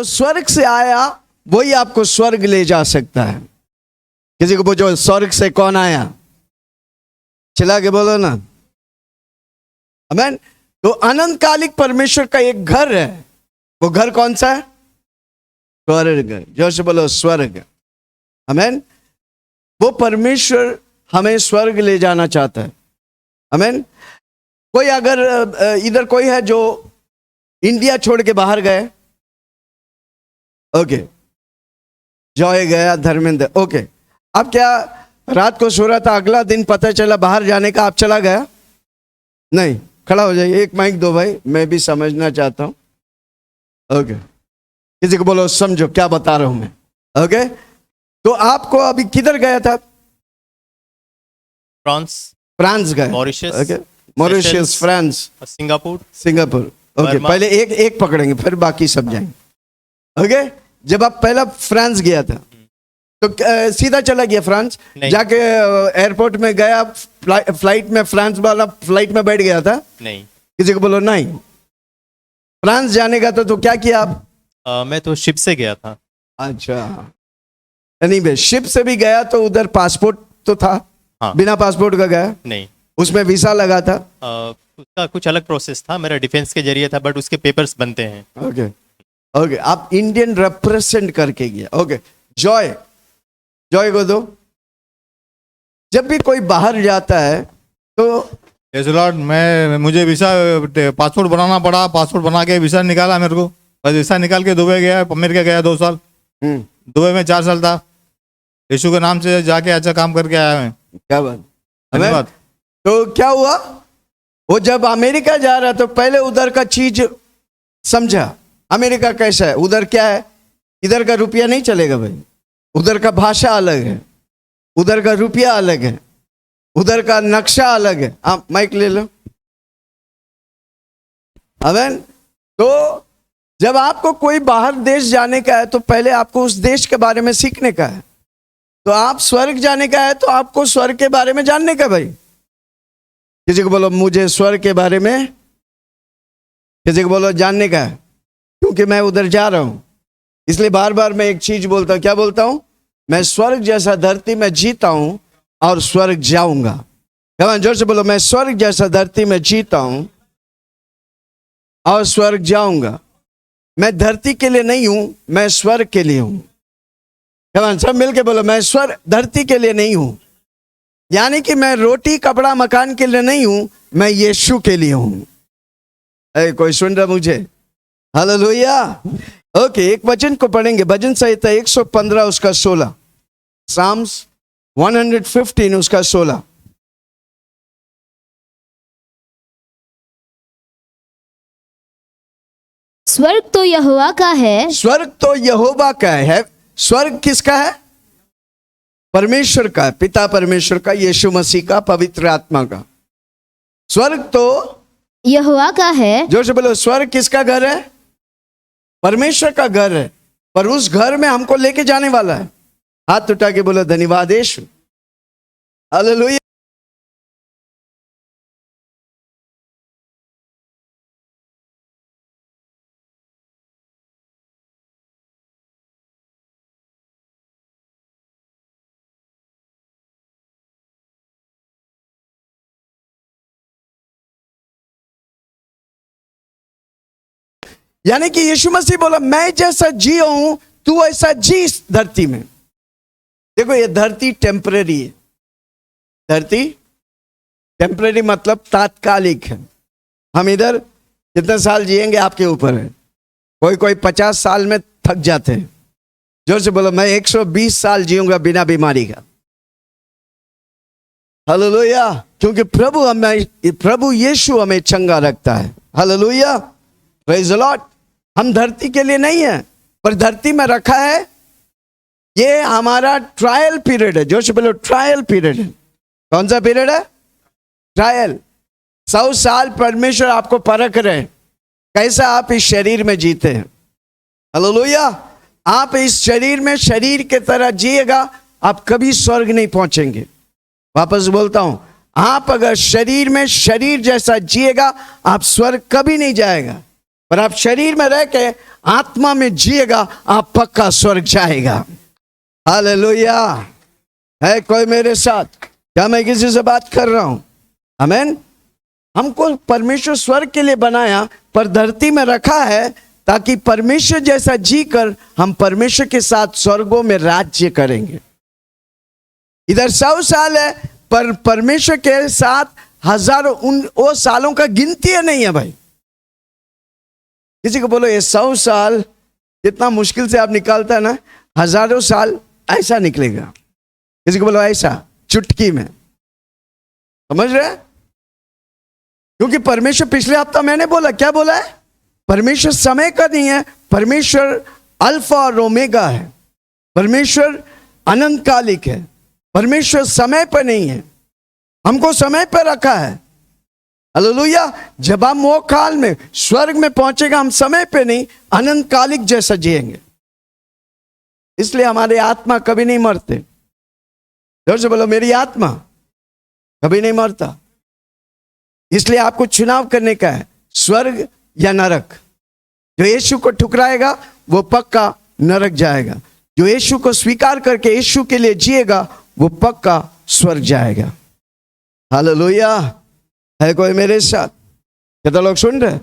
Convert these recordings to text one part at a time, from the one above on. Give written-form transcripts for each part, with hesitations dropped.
जो स्वर्ग से आया वही आपको स्वर्ग ले जा सकता है। किसी को पूछो स्वर्ग से कौन आया, चिल्ला के बोलो ना, आमीन। तो अनंतकालिक परमेश्वर का एक घर है, वो घर कौन सा है? स्वर्ग। जोर से बोलो स्वर्ग, आमीन। वो परमेश्वर हमें स्वर्ग ले जाना चाहता है, आमीन। कोई अगर इधर कोई है जो इंडिया छोड़ के बाहर गए, ओके, जॉय गया, धर्मेंद्र, ओके, अब क्या रात को सो रहा था, अगला दिन पता चला बाहर जाने का, आप चला गया? नहीं, खड़ा हो जाइए, एक माइक दो भाई, मैं भी समझना चाहता हूं। ओके, किसी को बोलो समझो क्या बता रहा हूं मैं। ओके, तो आपको अभी किधर गया था? फ्रांस गए, Mauritius, okay, Mauritius, France, Singapore, okay. पहले एक पकड़ेंगे फिर बाकी सब जाएंगे। ओके, जब आप पहला फ्रांस गया था तो सीधा चला गया फ्रांस, जाके एयरपोर्ट में गया, फ्लाइट में, फ्रांस वाला फ्लाइट में बैठ गया था? नहीं। किसी को बोलो नहीं। फ्रांस जाने का तो क्या किया आप? मैं तो शिप से गया था। अच्छा, नहीं, शिप से भी गया तो उधर पासपोर्ट तो था? हाँ। बिना पासपोर्ट का गया? नहीं, उसमें वीसा लगा था? उसका कुछ अलग प्रोसेस था, मेरा डिफेंस के जरिए था, बट उसके पेपर्स बनते हैं। ओके, ओके, आप इंडियन रिप्रेजेंट करके गया। ओके, जॉय को दो। जब भी कोई बाहर जाता है तो मुझे वीसा, पासपोर्ट बनाना पड़ा, पासपोर्ट बना के वीसा निकाला मेरे को, बस वीसा निकाल के दुबई गया, अमेरिका गया 2 साल, दुबई में 4 साल था, यीशु के नाम से जाके अच्छा काम करके आया मैं। क्या बात, धन्यवाद। तो क्या हुआ, वो जब अमेरिका जा रहा तो पहले उधर का चीज समझा, अमेरिका कैसा है, उधर क्या है, इधर का रुपया नहीं चलेगा भाई, उधर का भाषा अलग है, उधर का रुपया अलग है, उधर का नक्शा अलग है। आप माइक ले लो, आमीन। तो जब आपको कोई बाहर देश जाने का है तो पहले आपको उस देश के बारे में सीखने का है। तो आप स्वर्ग जाने का है तो आपको स्वर्ग के बारे में जानने का भाई। किसी को बोलो मुझे स्वर्ग के बारे में, किसी को बोलो जानने का है, क्योंकि मैं उधर जा रहा हूं, इसलिए बार बार मैं एक चीज बोलता हूं। क्या बोलता हूं? मैं स्वर्ग जैसा धरती में जीता हूं और स्वर्ग जाऊंगा। जोर से बोलो, मैं स्वर्ग जैसा धरती में जीता हूं और स्वर्ग जाऊंगा। मैं धरती के लिए नहीं हूं, मैं स्वर्ग के लिए हूं। सब मिलके बोलो, मैं स्वर्ग, धरती के लिए नहीं हूं, यानी कि मैं रोटी कपड़ा मकान के लिए नहीं हूं, मैं यीशु के लिए हूं। कोई सुन रहा मुझे? हालेलुया। ओके, एक वचन को पढ़ेंगे, भजन संहिता 115 उसका 16, साम्स 115 उसका 16। स्वर्ग तो यहोवा का है, स्वर्ग तो यहोवा का है। स्वर्ग किसका है? परमेश्वर का, पिता परमेश्वर का, यीशु मसीह का, पवित्र आत्मा का। स्वर्ग तो यहोवा का है। जोर से बोलो, स्वर्ग किसका घर है? परमेश्वर का घर है, पर उस घर में हमको लेके जाने वाला है। हाथ उठा के बोलो धन्यवाद यीशु, हालेलुया। यानी कि यीशु मसीह बोला, मैं जैसा जी हूं तू ऐसा जी इस धरती में। देखो, ये धरती टेम्परेरी है, धरती टेम्परेरी मतलब तात्कालिक है। हम इधर कितने साल जिएंगे आपके ऊपर है। कोई 50 साल में थक जाते हैं। जोर से बोलो, मैं 120 साल जीऊंगा बिना बीमारी का। हालेलुया, क्योंकि प्रभु यीशु हमें चंगा रखता है। Hallelujah, praise the Lord. हम धरती के लिए नहीं है, पर धरती में रखा है। ये हमारा ट्रायल पीरियड है। जोर से बोलो, ट्रायल पीरियड है। कौन सा पीरियड है? ट्रायल। 100 साल परमेश्वर आपको परख रहे हैं, कैसा आप इस शरीर में जीते हैं। हालेलुया। आप इस शरीर में शरीर के तरह जिएगा, आप कभी स्वर्ग नहीं पहुंचेंगे। वापस बोलता हूं, आप अगर शरीर में शरीर जैसा जिएगा, आप स्वर्ग कभी नहीं जाएगा। पर आप शरीर में रह के आत्मा में जिएगा, आप पक्का स्वर्ग जाएगा। हालेलुया। है कोई मेरे साथ? क्या मैं किसी से बात कर रहा हूं? आमीन। हमको परमेश्वर स्वर्ग के लिए बनाया, पर धरती में रखा है ताकि परमेश्वर जैसा जीकर हम परमेश्वर के साथ स्वर्गों में राज्य करेंगे। इधर 100 साल है, पर परमेश्वर के साथ हजारों वो सालों का गिनती है नहीं है भाई। किसी को बोलो ये 100 साल कितना मुश्किल से आप निकालता है ना, हजारों साल ऐसा निकलेगा। किसी को बोलो ऐसा चुटकी में, समझ रहे? क्योंकि परमेश्वर, पिछले हफ्ता मैंने बोला, क्या बोला है? परमेश्वर समय का नहीं है, परमेश्वर अल्फा और ओमेगा है, परमेश्वर अनंत कालिक है, परमेश्वर समय पर नहीं है, हमको समय पर रखा है। हालेलुया। जब हम वो काल में स्वर्ग में पहुंचेगा, हम समय पे नहीं, अनंत कालिक जैसा जिएंगे। इसलिए हमारी आत्मा कभी नहीं मरते। जोर से बोलो, मेरी आत्मा कभी नहीं मरता। इसलिए आपको चुनाव करने का है, स्वर्ग या नरक। जो यीशु को ठुकराएगा वो पक्का नरक जाएगा, जो यीशु को स्वीकार करके यीशु के लिए जिएगा वो पक्का स्वर्ग जाएगा। हालेलुया। है कोई मेरे साथ? कितना लोग सुन रहे?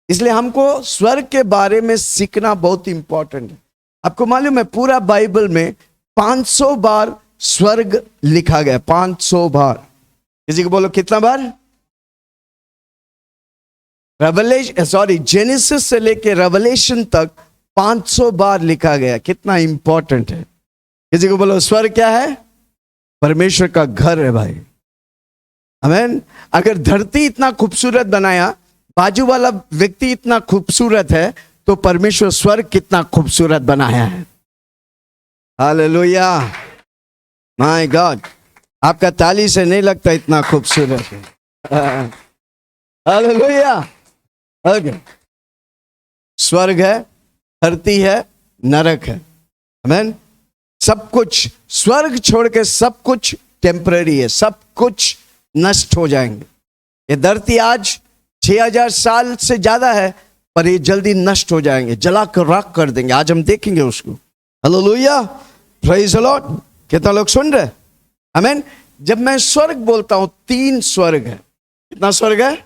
इसलिए हमको स्वर्ग के बारे में सीखना बहुत इंपॉर्टेंट है। आपको मालूम है पूरा बाइबल में 500 बार स्वर्ग लिखा गया, 500 बार। किसी को बोलो कितना बार? जेनेसिस से लेके रेवलेशन तक 500 बार लिखा गया। कितना इंपॉर्टेंट है। किसी को बोलो स्वर्ग क्या है? परमेश्वर का घर है भाई। आमीन। अगर धरती इतना खूबसूरत बनाया, बाजू वाला व्यक्ति इतना खूबसूरत है, तो परमेश्वर स्वर्ग कितना खूबसूरत बनाया है। हालेलुया। माय गॉड, आपका ताली से नहीं लगता इतना खूबसूरत है। हालेलुया। ओके। स्वर्ग है, धरती है, नरक है। आमीन। सब कुछ, स्वर्ग छोड़ के सब कुछ टेम्पररी है, सब कुछ नष्ट हो जाएंगे। ये धरती आज 6000 साल से ज्यादा है, पर ये जल्दी नष्ट हो जाएंगे, जला कर राख कर देंगे। आज हम देखेंगे उसको। हालेलुया। Praise the Lord. कितना लोग सुन रहे? आमीन। जब मैं स्वर्ग बोलता हूं, 3 स्वर्ग है। कितना स्वर्ग है?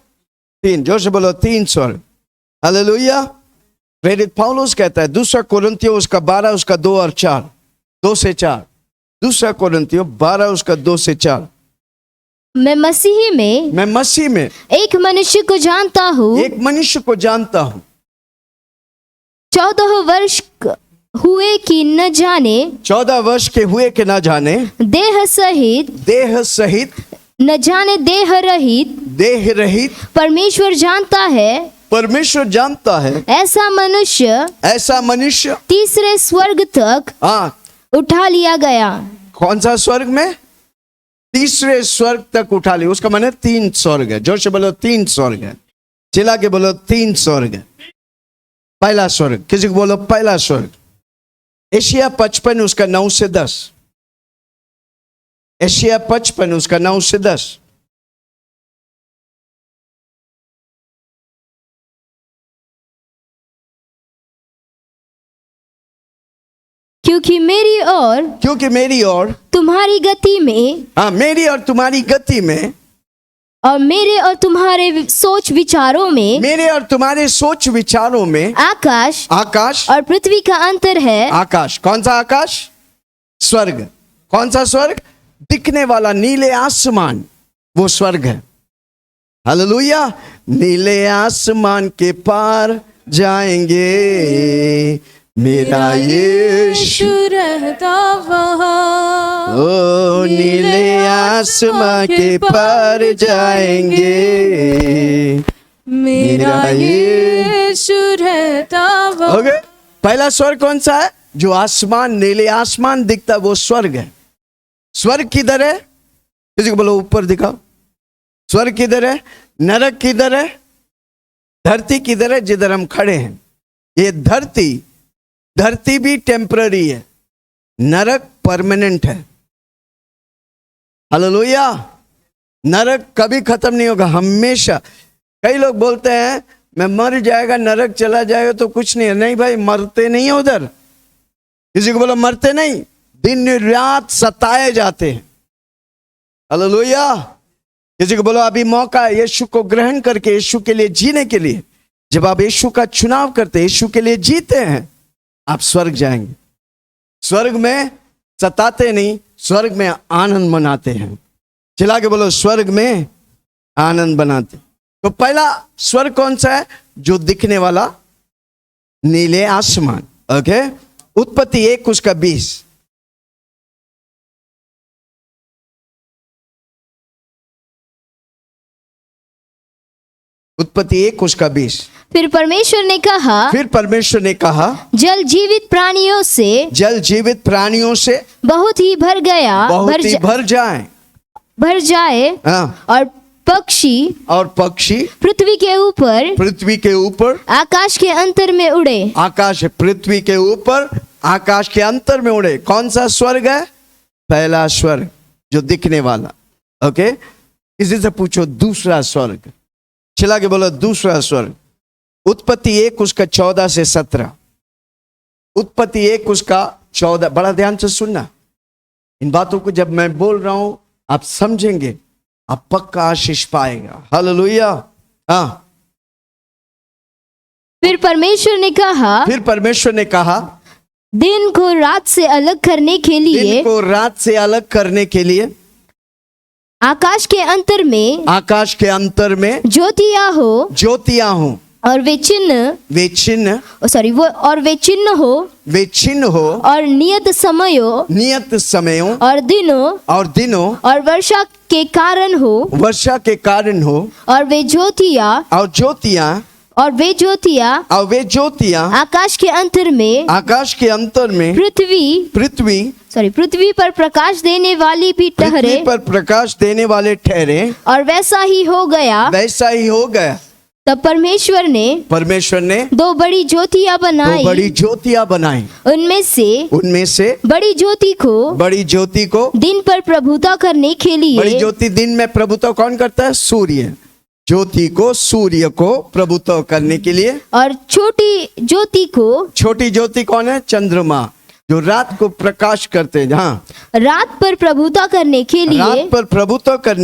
3। जोर से बोलो 3 स्वर्ग। हालेलुया। प्रेरित पौलुस कहता है 2 कोरिन्थियों उसका 12 उसका 2 और 4, 2 से 4। 2 कोरिन्थियों 12 उसका 2 से 4। मैं मसीह में एक मनुष्य को जानता हूँ, एक मनुष्य को जानता हूँ, 14 वर्ष हुए कि न जाने, 14 वर्ष के हुए कि न जाने, देह सहित न जाने देह रहित परमेश्वर जानता है, ऐसा मनुष्य तीसरे स्वर्ग तक उठा लिया गया। कौन सा स्वर्ग में? तीसरे स्वर्ग तक उठा लिया। उसका माने 3 स्वर्ग है। जोर से बोलो 3 स्वर्ग है। चिल्ला के बोलो 3 स्वर्ग है। पहला स्वर्ग, किसी को बोलो पहला स्वर्ग। एशिया 55 उसका 9 से 10। एशिया 55 उसका 9 से 10। क्योंकि मेरी और तुम्हारी गति में, मेरी और तुम्हारी गति में, और मेरे और तुम्हारे सोच विचारों में आकाश और पृथ्वी का अंतर है। आकाश, कौन सा आकाश? स्वर्ग। कौन सा स्वर्ग? दिखने वाला नीले आसमान, वो स्वर्ग है। हालेलुया। नीले आसमान के पार जाएंगे, मेरा यीशु रहता वहाँ। ओ नीले आसमां के पार जाएंगे, मेरा यीशु रहता वहाँ। ओके। पहला स्वर्ग कौन सा है? जो आसमान, नीले आसमान दिखता, वो स्वर्ग है। स्वर्ग किधर है? किसी को बोलो ऊपर दिखाओ। स्वर्ग किधर है? नरक किधर है? धरती किधर है? जिधर हम खड़े हैं। ये धरती भी टेम्पररी है, नरक परमानेंट है। हालेलुया। नरक कभी खत्म नहीं होगा, हमेशा। कई लोग बोलते हैं मैं मर जाएगा, नरक चला जाएगा तो कुछ नहीं है। नहीं भाई, मरते नहीं है उधर। किसी को बोलो मरते नहीं, दिन रात सताए जाते हैं। हालेलुया। किसी को बोलो अभी मौका है यीशु को ग्रहण करके, यीशु के लिए जीने के लिए। जब आप यीशु का चुनाव करते, यीशु के लिए जीते हैं, आप स्वर्ग जाएंगे। स्वर्ग में सताते नहीं, स्वर्ग में आनंद मनाते हैं। चिल्ला के बोलो स्वर्ग में आनंद बनाते। तो पहला स्वर्ग कौन सा है? जो दिखने वाला नीले आसमान। ओके, उत्पत्ति 1:20। उत्पत्ति 1:20। फिर परमेश्वर ने कहा, फिर परमेश्वर ने कहा, जल जीवित प्राणियों से बहुत ही भर गया, बहुत ही भर जाए। हाँ। और पक्षी पृथ्वी के ऊपर आकाश के अंतर में उड़े। पृथ्वी के ऊपर आकाश के अंतर में उड़े। कौन सा स्वर्ग है? पहला स्वर्ग जो दिखने वाला। ओके, किसी से पूछो दूसरा स्वर्ग। चिल्ला के बोलो दूसरा स्वर्ग। उत्पत्ति 1:14-17। उत्पत्ति 1:14। बड़ा ध्यान से सुनना इन बातों को। जब मैं बोल रहा हूं आप समझेंगे, आप पक्का आशीष पाएगा। हालेलुया। हाँ। फिर परमेश्वर ने कहा, दिन को रात से अलग करने के लिए आकाश के अंतर में ज्योतियां हो और वे चिन्ह हो और नियत समयों और दिनों और वर्षा के कारण हो और वे ज्योतियां आकाश के अंतर में पृथ्वी पर प्रकाश देने वाले ठहरे। और वैसा ही हो गया। तब परमेश्वर ने दो बड़ी ज्योतियां बनाई। उनमें से बड़ी ज्योति को दिन पर प्रभुता करने के लिए। बड़ी ज्योति दिन में प्रभुता कौन करता है? सूर्य। ज्योति को, सूर्य को प्रभुता करने के लिए। और छोटी ज्योति कौन है? चंद्रमा, जो रात को प्रकाश करते हैं। हाँ, रात पर प्रभुता करने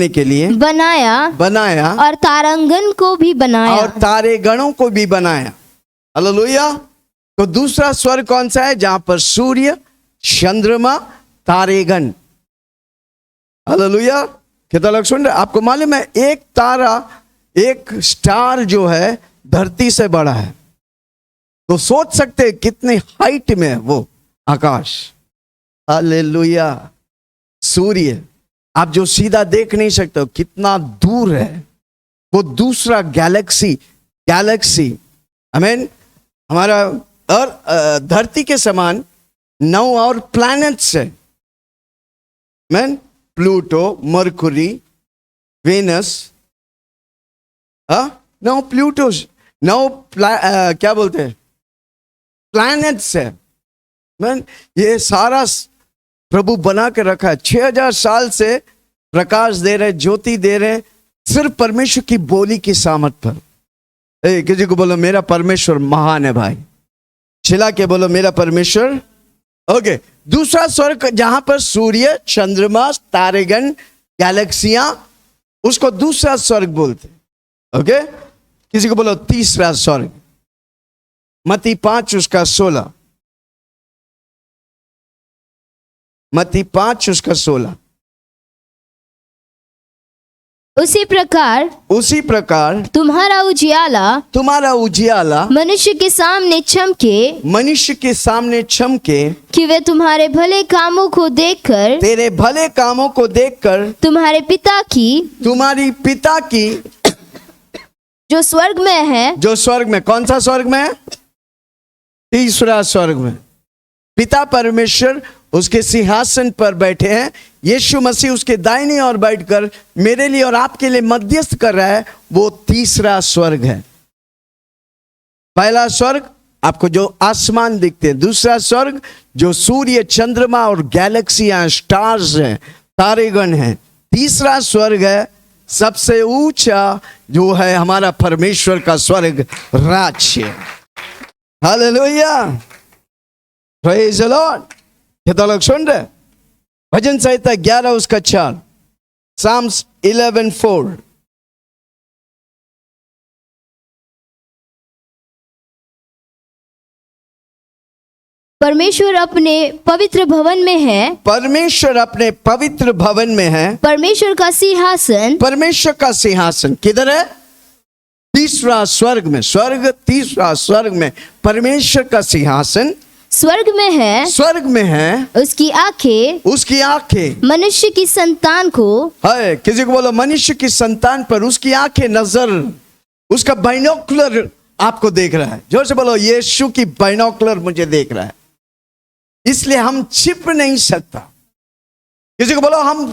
के लिए बनाया और तारांगण को भी बनाया और तारेगणों को भी बनाया। हालेलुया। तो दूसरा स्वर्ग कौन सा है? जहां पर सूर्य, चंद्रमा, तारेगण। हालेलुया। कितना लोग सुन रहे? आपको मालूम है एक तारा, एक स्टार जो है धरती से बड़ा है। तो सोच सकते हैं कितने हाइट में है वो आकाश। हालेलुया। सूर्य आप जो सीधा देख नहीं सकते हो, कितना दूर है वो दूसरा गैलेक्सी। आमीन। हमारा और धरती के समान 9 और प्लैनेट्स है। आमीन। प्लूटो, मरकुरी, वेनस, 9 प्लूटो, 9 क्या बोलते हैं प्लैनेट्स है। मैन, ये सारा प्रभु बना के रखा है। 6000 साल से प्रकाश दे रहे, ज्योति दे रहे, सिर्फ परमेश्वर की बोली की सामर्थ पर। किसी को बोलो मेरा परमेश्वर महान है भाई। चिल्ला के बोलो मेरा परमेश्वर। ओके, दूसरा स्वर्ग जहां पर सूर्य, चंद्रमा, तारेगण, गैलेक्सियां, उसको दूसरा स्वर्ग बोलते। ओके, किसी को बोलो तीसरा स्वर्ग। मत्ती 5:16। मत्ती 5:16। उसी प्रकार तुम्हारा उजियाला मनुष्य के सामने चमके कि वे तुम्हारे भले कामों को देखकर, तेरे भले कामों को देखकर तुम्हारी पिता की जो स्वर्ग में। कौन सा स्वर्ग में है? तीसरा स्वर्ग में। पिता परमेश्वर उसके सिंहासन पर बैठे हैं। यीशु मसीह उसके दाहिनी ओर बैठकर मेरे लिए और आपके लिए मध्यस्थ कर रहा है। वो तीसरा स्वर्ग है। पहला स्वर्ग आपको जो आसमान दिखते हैं। दूसरा स्वर्ग जो सूर्य, चंद्रमा और गैलेक्सियां, स्टार्स हैं, तारेगण हैं। तीसरा स्वर्ग है सबसे ऊंचा जो है हमारा परमेश्वर का स्वर्ग राज्य। Hallelujah, praise the Lord. कितना लोग सुन रहे? भजन संहिता 11 उसका 4, साम्स 11:4। परमेश्वर अपने पवित्र भवन में है। परमेश्वर अपने पवित्र भवन में है। परमेश्वर का सिंहासन, परमेश्वर का सिंहासन किधर है? तीसरा स्वर्ग में। स्वर्ग, तीसरा स्वर्ग में परमेश्वर का सिंहासन स्वर्ग में है। स्वर्ग में है। उसकी आंखें, उसकी आंखें मनुष्य की संतान को, है, किसी को बोलो मनुष्य की संतान पर उसकी आंखें, नजर, उसका बाइनोकुलर आपको देख रहा है। जोर से बोलो, यीशु की बाइनोकुलर मुझे देख रहा है, इसलिए हम छिप नहीं सकता। किसी को बोलो हम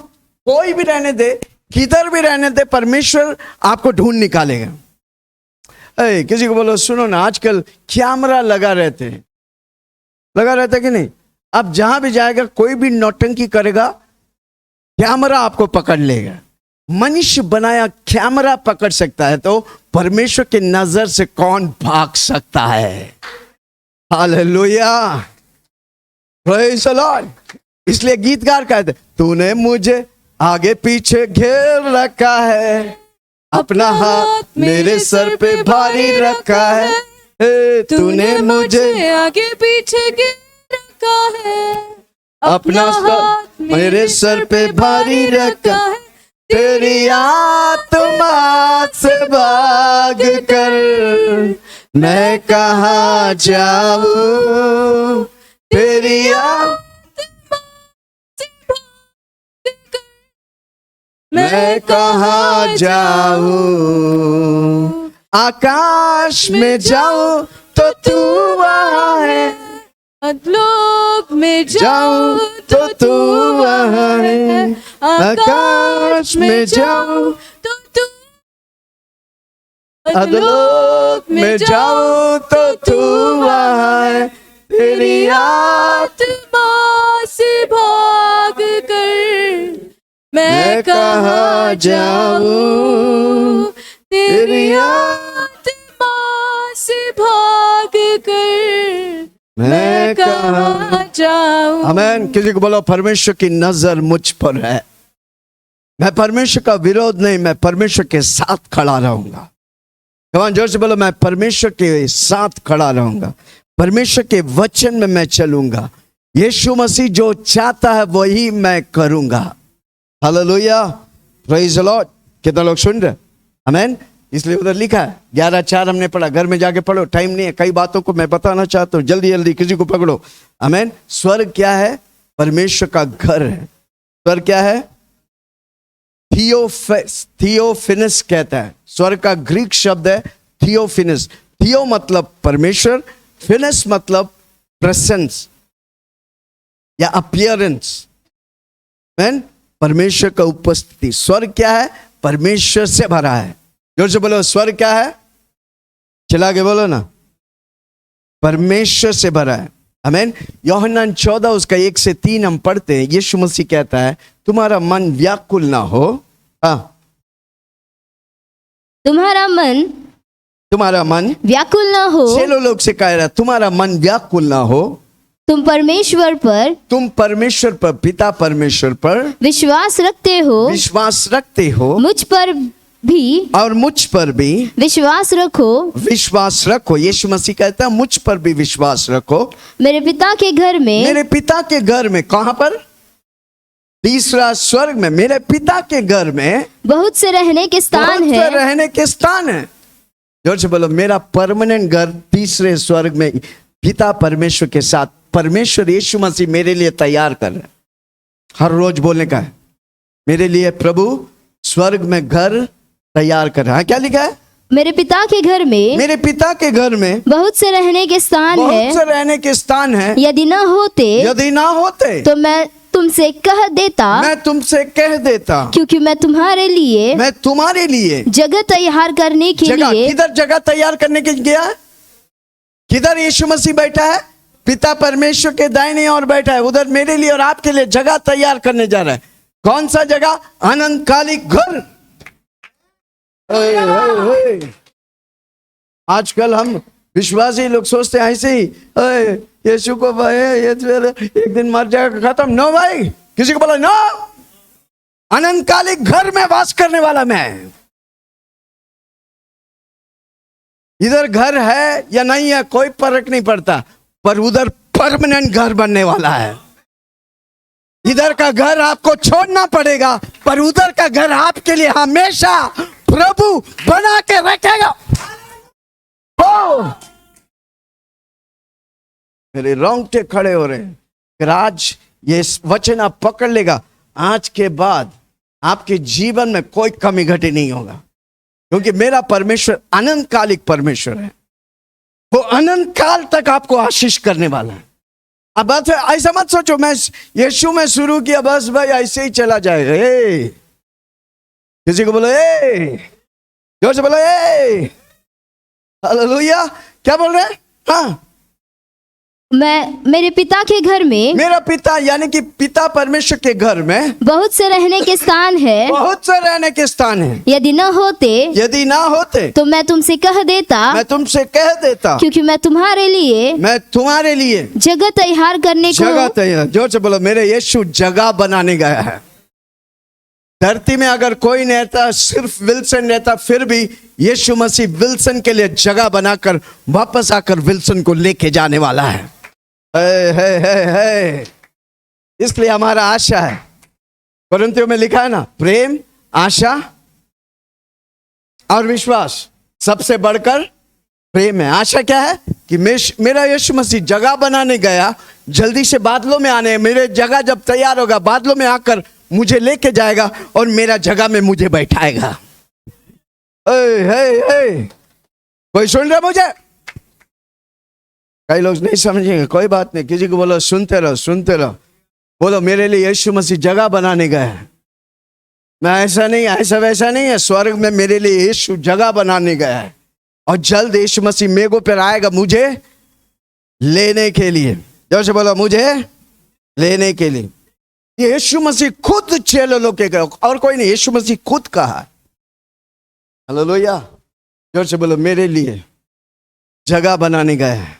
कोई भी रहने दे, किधर भी रहने दे, परमेश्वर आपको ढूंढ निकालेगा। किसी को बोलो सुनो ना, आजकल कैमरा लगा रहते हैं, लगा रहता है कि नहीं? अब जहां भी जाएगा कोई भी नौटंकी करेगा, कैमरा आपको पकड़ लेगा। मनुष्य बनाया कैमरा पकड़ सकता है, तो परमेश्वर की नजर से कौन भाग सकता है? Hallelujah, praise the Lord. इसलिए गीतकार कहते, तूने मुझे आगे पीछे घेर रखा है, अपना हाथ मेरे सर पे भारी रखा है। तूने मुझे आगे पीछे घेर रखा है, अपना हाथ मेरे सर पे भारी रखा है। तेरी आत्मा से भाग कर मैं कहाँ जाऊं? तेरी आत्मा से भाग कर मैं कहाँ जाऊं? आकाश में जाऊं तो तू वहाँ है, अधलोक में जाऊं तो तू वहाँ है। आकाश में जाऊं तो तू, अधलोक में जाऊं तो तू वहाँ है। तेरी आत्मा से भाग कर मैं कहाँ जाऊं? तेरी आत्मा से भाग कर मैं कहाँ जाऊं? आमीन। किसी को बोलो परमेश्वर की नजर मुझ पर है, मैं परमेश्वर का विरोध नहीं, मैं परमेश्वर के साथ खड़ा रहूंगा। कमान जोर से बोलो, मैं परमेश्वर के साथ खड़ा रहूंगा, परमेश्वर के वचन में मैं चलूंगा, यीशु मसीह जो चाहता है वही मैं करूंगा। Hallelujah, praise the Lord. कितना लोग सुन रहे? आमीन। इसलिए उधर लिखा है 11:4 हमने पढ़ा, घर में जाके पढ़ो, टाइम नहीं है, कई बातों को मैं बताना चाहता हूँ, जल्दी जल्दी किसी को पकड़ो। आमीन। स्वर्ग क्या है? परमेश्वर का घर है। स्वर्ग क्या है? थियोफिनस कहता है। स्वर्ग का ग्रीक शब्द है थियोफिनस। थियो मतलब परमेश्वर, फिनस मतलब प्रेजेंस या अपीयरेंस, परमेश्वर का उपस्थिति। स्वर्ग क्या है? परमेश्वर से भरा है। जोर से बोलो, स्वर्ग क्या है? चला के बोलो ना, परमेश्वर से भरा है। आमीन। यूहन्ना 14 उसका 1 से 3 हम पढ़ते हैं। यीशु मसीह कहता है तुम्हारा मन व्याकुल ना हो। तुम्हारा मन व्याकुल ना हो। चलो लोग से कह रहा तुम्हारा मन व्याकुल ना हो। तुम परमेश्वर पर, पिता परमेश्वर पर विश्वास रखते हो, मुझ पर भी और मुझ पर भी विश्वास रखो। यीशु मसीह कहता है मुझ पर भी विश्वास रखो। मेरे पिता के घर में, कहां पर? तीसरा स्वर्ग में। मेरे पिता के घर में बहुत से रहने के स्थान है। जोर से बोलो, मेरा परमानेंट घर तीसरे स्वर्ग में पिता परमेश्वर के साथ, परमेश्वर यीशु मसीह मेरे लिए तैयार कर रहे हैं। हर रोज बोलने का है, मेरे लिए प्रभु स्वर्ग में घर तैयार कर रहा है। क्या लिखा है? मेरे पिता के घर में बहुत से रहने के स्थान है। यदि ना होते तो मैं तुमसे कह देता, क्योंकि मैं तुम्हारे लिए जगह तैयार करने के लिए। किधर जगह तैयार करने के लिए गया? किधर यीशु मसीह बैठा है? पिता परमेश्वर के दाहिने ओर बैठा है, उधर मेरे लिए और आपके लिए जगह तैयार करने जा रहा है। कौन सा जगह? अनंतकालिक घर। आजकल हम विश्वासी लोग सोचते हैं ऐसे ही, यीशु को भाई ये एक दिन मर जाएगा खत्म। नो भाई, किसी को बोला नो, अनंतकालिक घर में वास करने वाला मैं। इधर घर है या नहीं है कोई फर्क नहीं पड़ता, पर उधर परमानेंट घर बनने वाला है। इधर का घर आपको छोड़ना पड़ेगा, पर उधर का घर आपके लिए हमेशा प्रभु बना के रखेगा। ओ मेरे रोंगटे खड़े हो रहे हैं। फिर आज ये वचन आप पकड़ लेगा, आज के बाद आपके जीवन में कोई कमी घटी नहीं होगा, क्योंकि मेरा परमेश्वर अनंतकालिक परमेश्वर है। वो अनंत काल तक आपको आशीष करने वाला है। अब बात है, ऐसा मत सोचो मैं यीशु में शुरू किया बस भाई ऐसे ही चला जाएगा। किसी को बोलो जोर से बोलो हालेलुया। क्या बोल रहे हैं? हाँ, मैं मेरे पिता के घर में, मेरा पिता यानी कि पिता परमेश्वर के घर में बहुत से रहने के स्थान है, बहुत से रहने के स्थान है। यदि न होते तो मैं तुमसे कह देता, क्योंकि मैं तुम्हारे लिए जगह तैयार करने जगह को। तैयार। जोर से बोलो मेरे यीशु जगह बनाने गया है। धरती में अगर कोई नहीं रहता, सिर्फ विल्सन रहता, फिर भी यीशु मसीह विल्सन के लिए जगह बनाकर वापस आकर विल्सन को लेके जाने वाला है। इसलिए हमारा आशा है, कोरिन्थियों में लिखा है ना, प्रेम, आशा और विश्वास, सबसे बढ़कर प्रेम है। आशा क्या है कि मेरा यीशु मसीह जगह बनाने गया, जल्दी से बादलों में आने, मेरे जगह जब तैयार होगा बादलों में आकर मुझे लेके जाएगा और मेरा जगह में मुझे बैठाएगा। कोई सुन रहा मुझे? कई लोग नहीं समझेंगे, कोई बात नहीं, किसी को बोलो सुनते रहो। बोलो मेरे लिए यीशु मसीह जगह बनाने गया है। मैं ऐसा वैसा नहीं है, स्वर्ग में मेरे लिए यीशु जगह बनाने गया है, और जल्द यीशु मसीह मेरे पर आएगा मुझे लेने के लिए। जैसे बोलो मुझे लेने के लिए। ये यीशु मसीह खुद चेलों लोग के, और कोई नहीं, यीशु मसीह खुद कहा है। हालेलुया। जोर से बोलो मेरे लिए जगह बनाने गया है,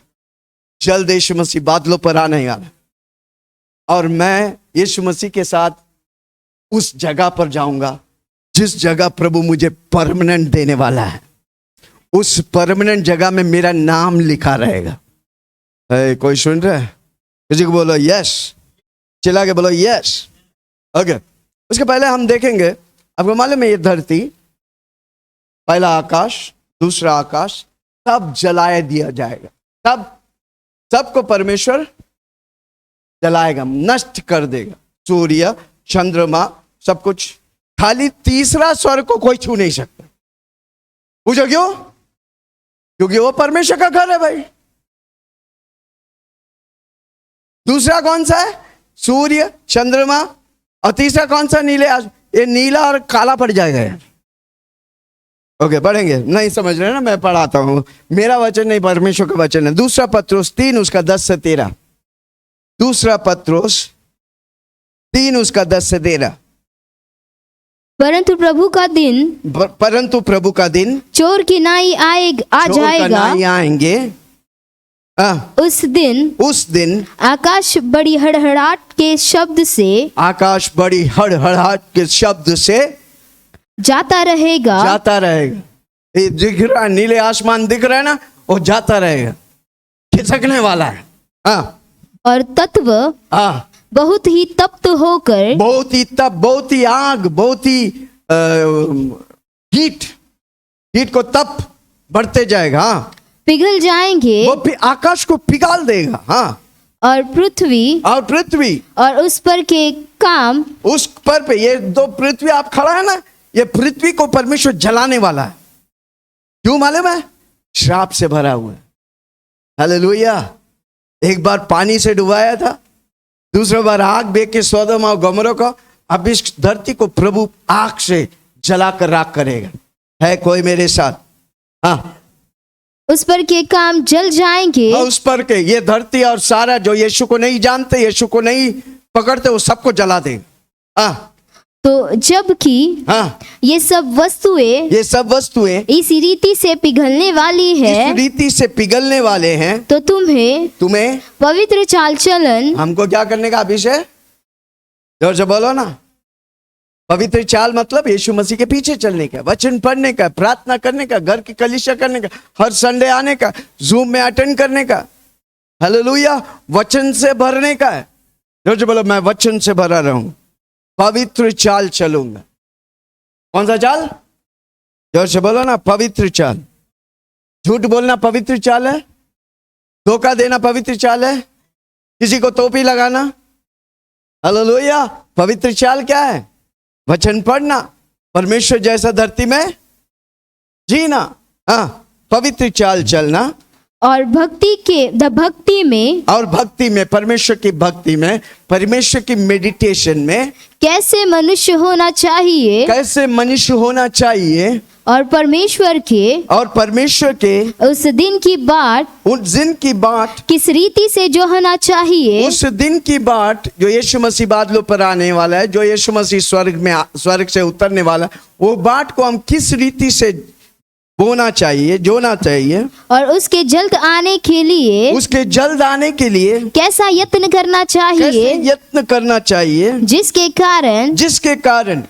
जल्द यीशु मसीह बादलों पर आने वाला, और मैं यीशु मसीह के साथ उस जगह पर जाऊंगा जिस जगह प्रभु मुझे परमानेंट देने वाला है। उस परमानेंट जगह में मेरा नाम लिखा रहेगा। कोई सुन रहा है? किसी को बोलो यस, चिल्ला के बोलो यस। ओके, उसके पहले हम देखेंगे, आपको मालूम है ये धरती, पहला आकाश, दूसरा आकाश, सब जलाए दिया जाएगा। तब सबको परमेश्वर जलाएगा, नष्ट कर देगा, सूर्य, चंद्रमा, सब कुछ। खाली तीसरा स्वर्ग को कोई छू नहीं सकता। पूछो क्यों? क्योंकि वो परमेश्वर का घर है भाई। दूसरा कौन सा है? सूर्य, चंद्रमा, और तीसरा कौन सा? नीले। ये नीला और काला पड़ जाएगा यार। ओके, पढ़ेंगे, नहीं समझ रहे ना, मैं पढ़ाता हूं, मेरा वचन नहीं, परमेश्वर का वचन है। दूसरा पत्रोस 3 उसका 10 से 13। दूसरा पत्रोस 3 उसका 10 से 13। परंतु प्रभु का दिन चोर की नाई आएंगे। उस दिन आकाश बड़ी हड़हड़ाहट के शब्द से जाता रहेगा। ये दिख रहा है, नीले आसमान दिख रहा है ना, वो जाता रहेगा, खिसकने वाला है। और तत्व बहुत ही तप्त होकर, बहुत ही आग, बहुत ही हीट को तप बढ़ते जाएगा। पिघल जाएंगे, वो आकाश को पिघाल देगा। और पृथ्वी और उस पर के काम, उस पर पे ये दो पृथ्वी आप खड़ा है ना, ये पृथ्वी को परमेश्वर जलाने वाला है। क्यों मालूम है? श्राप से भरा हुआ है। हालेलुया। एक बार पानी से डुबाया था, दूसरा बार आग बेच के सोदोम और गोमोरा को, अब इस धरती को प्रभु आग से जलाकर राख करेगा। है कोई मेरे साथ? उस पर के काम जल जाएंगे। उस पर के, ये धरती और सारा जो यीशु को नहीं जानते, यीशु को नहीं पकड़ते, वो सबको जला देंगे। तो जबकि हाँ, ये सब वस्तुएं ये सब वस्तुएं इस रीति से पिघलने वाली है, इस रीति से पिघलने वाले हैं, तो तुम्हें पवित्र चाल चलन हमको क्या करने का अभिषेक? जोर से बोलो ना। पवित्र चाल मतलब यीशु मसीह के पीछे चलने का, वचन पढ़ने का, प्रार्थना करने का, घर की कलीसिया करने का, हर संडे आने का, जूम में अटेंड करने का, हालेलुया, वचन से भरने का है। जोर से बोलो, मैं वचन से भरा रहूं, पवित्र चाल चलूंगा। कौन सा चाल? जोर से बोलो ना, पवित्र चाल। झूठ बोलना पवित्र चाल है, धोखा देना पवित्र चाल है, किसी को टोपी लगाना, हालेलुया, पवित्र चाल क्या है? वचन पढ़ना, परमेश्वर जैसा धरती में जीना, हाँ, पवित्र चाल चलना। और भक्ति में परमेश्वर की भक्ति में, परमेश्वर की मेडिटेशन में कैसे मनुष्य होना चाहिए, और परमेश्वर के उस दिन की बाट किस रीति से जो होना चाहिए, उस दिन की बाट जो यीशु मसीह बादलों पर आने वाला है, जो यीशु मसीह स्वर्ग से उतरने वाला है, वो बाट को हम किस रीति से बोना चाहिए, जोना चाहिए, और उसके जल्द आने के लिए कैसा यत्न करना चाहिए, जिसके कारण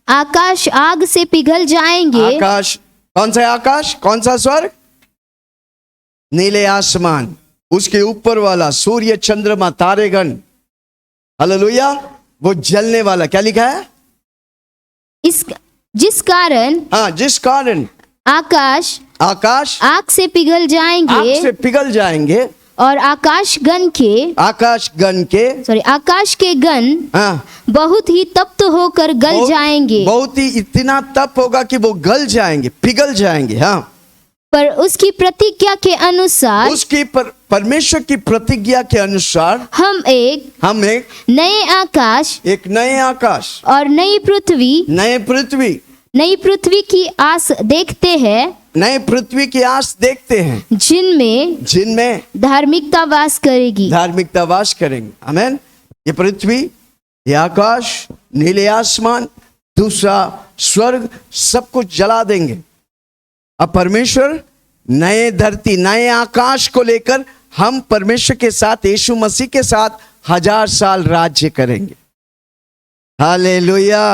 आकाश आग से पिघल जाएंगे। आकाश, कौन सा आकाश? कौन सा स्वर्ग? नीले आसमान, उसके ऊपर वाला सूर्य, चंद्रमा, तारेगण, हालेलुया, वो जलने वाला। क्या लिखा है? जिस कारण आकाश आग से पिघल जाएंगे, और आकाश के गण हाँ, बहुत ही तप्त होकर गल जाएंगे। बहुत ही इतना तप होगा कि वो गल जाएंगे, पिघल जाएंगे। हाँ, पर उसकी प्रतिज्ञा के अनुसार, परमेश्वर की प्रतिज्ञा के अनुसार हम एक नए आकाश और नई पृथ्वी की आस देखते हैं, जिनमें धार्मिकता वास करेगी। आमीन। ये पृथ्वी, ये आकाश, नीले आसमान, दूसरा स्वर्ग, सब कुछ जला देंगे। अब परमेश्वर नए धरती, नए आकाश को लेकर हम परमेश्वर के साथ, यीशु मसीह के साथ 1000 साल राज्य करेंगे। Hallelujah,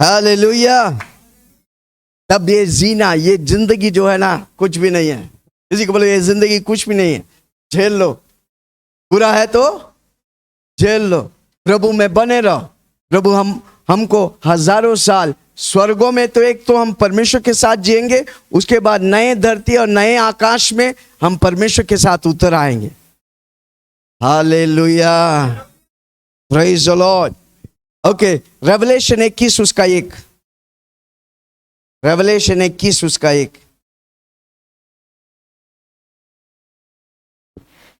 hallelujah. तब ये जीना, ये जिंदगी जो है ना, कुछ भी नहीं है। किसी को बोलो ये जिंदगी कुछ भी नहीं है, झेल लो, बुरा है तो झेल लो, प्रभु में बने रहो। प्रभु हमको 1000 साल स्वर्गों में, तो एक तो हम परमेश्वर के साथ जिएंगे, उसके बाद नए धरती और नए आकाश में हम परमेश्वर के साथ उतर आएंगे। Hallelujah, praise the Lord. Okay, revelation 21 उसका 1, रेवलेशन 21 उसका 1।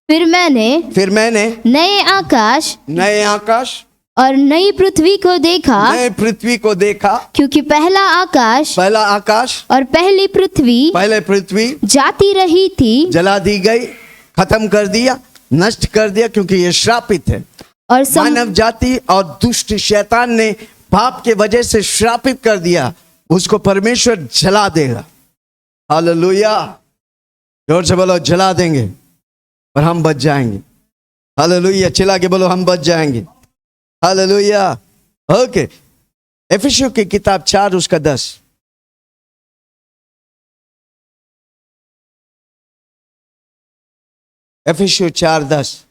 फिर मैंने नए आकाश और नई पृथ्वी को देखा, क्योंकि पहला आकाश और पहली पृथ्वी जाती रही थी, जला दी गई, खत्म कर दिया, नष्ट कर दिया, क्योंकि ये श्रापित है। और मानव जाति और दुष्ट शैतान ने पाप के वजह से श्रापित कर दिया, उसको परमेश्वर जला देगा। हालेलुया, जोर से बोलो, जला देंगे और हम बच जाएंगे। हालेलुया, चिल्ला के बोलो, हम बच जाएंगे। हालेलुया। ओके, एफिसियों की किताब 4 उसका 10। एफिसियों 4:10।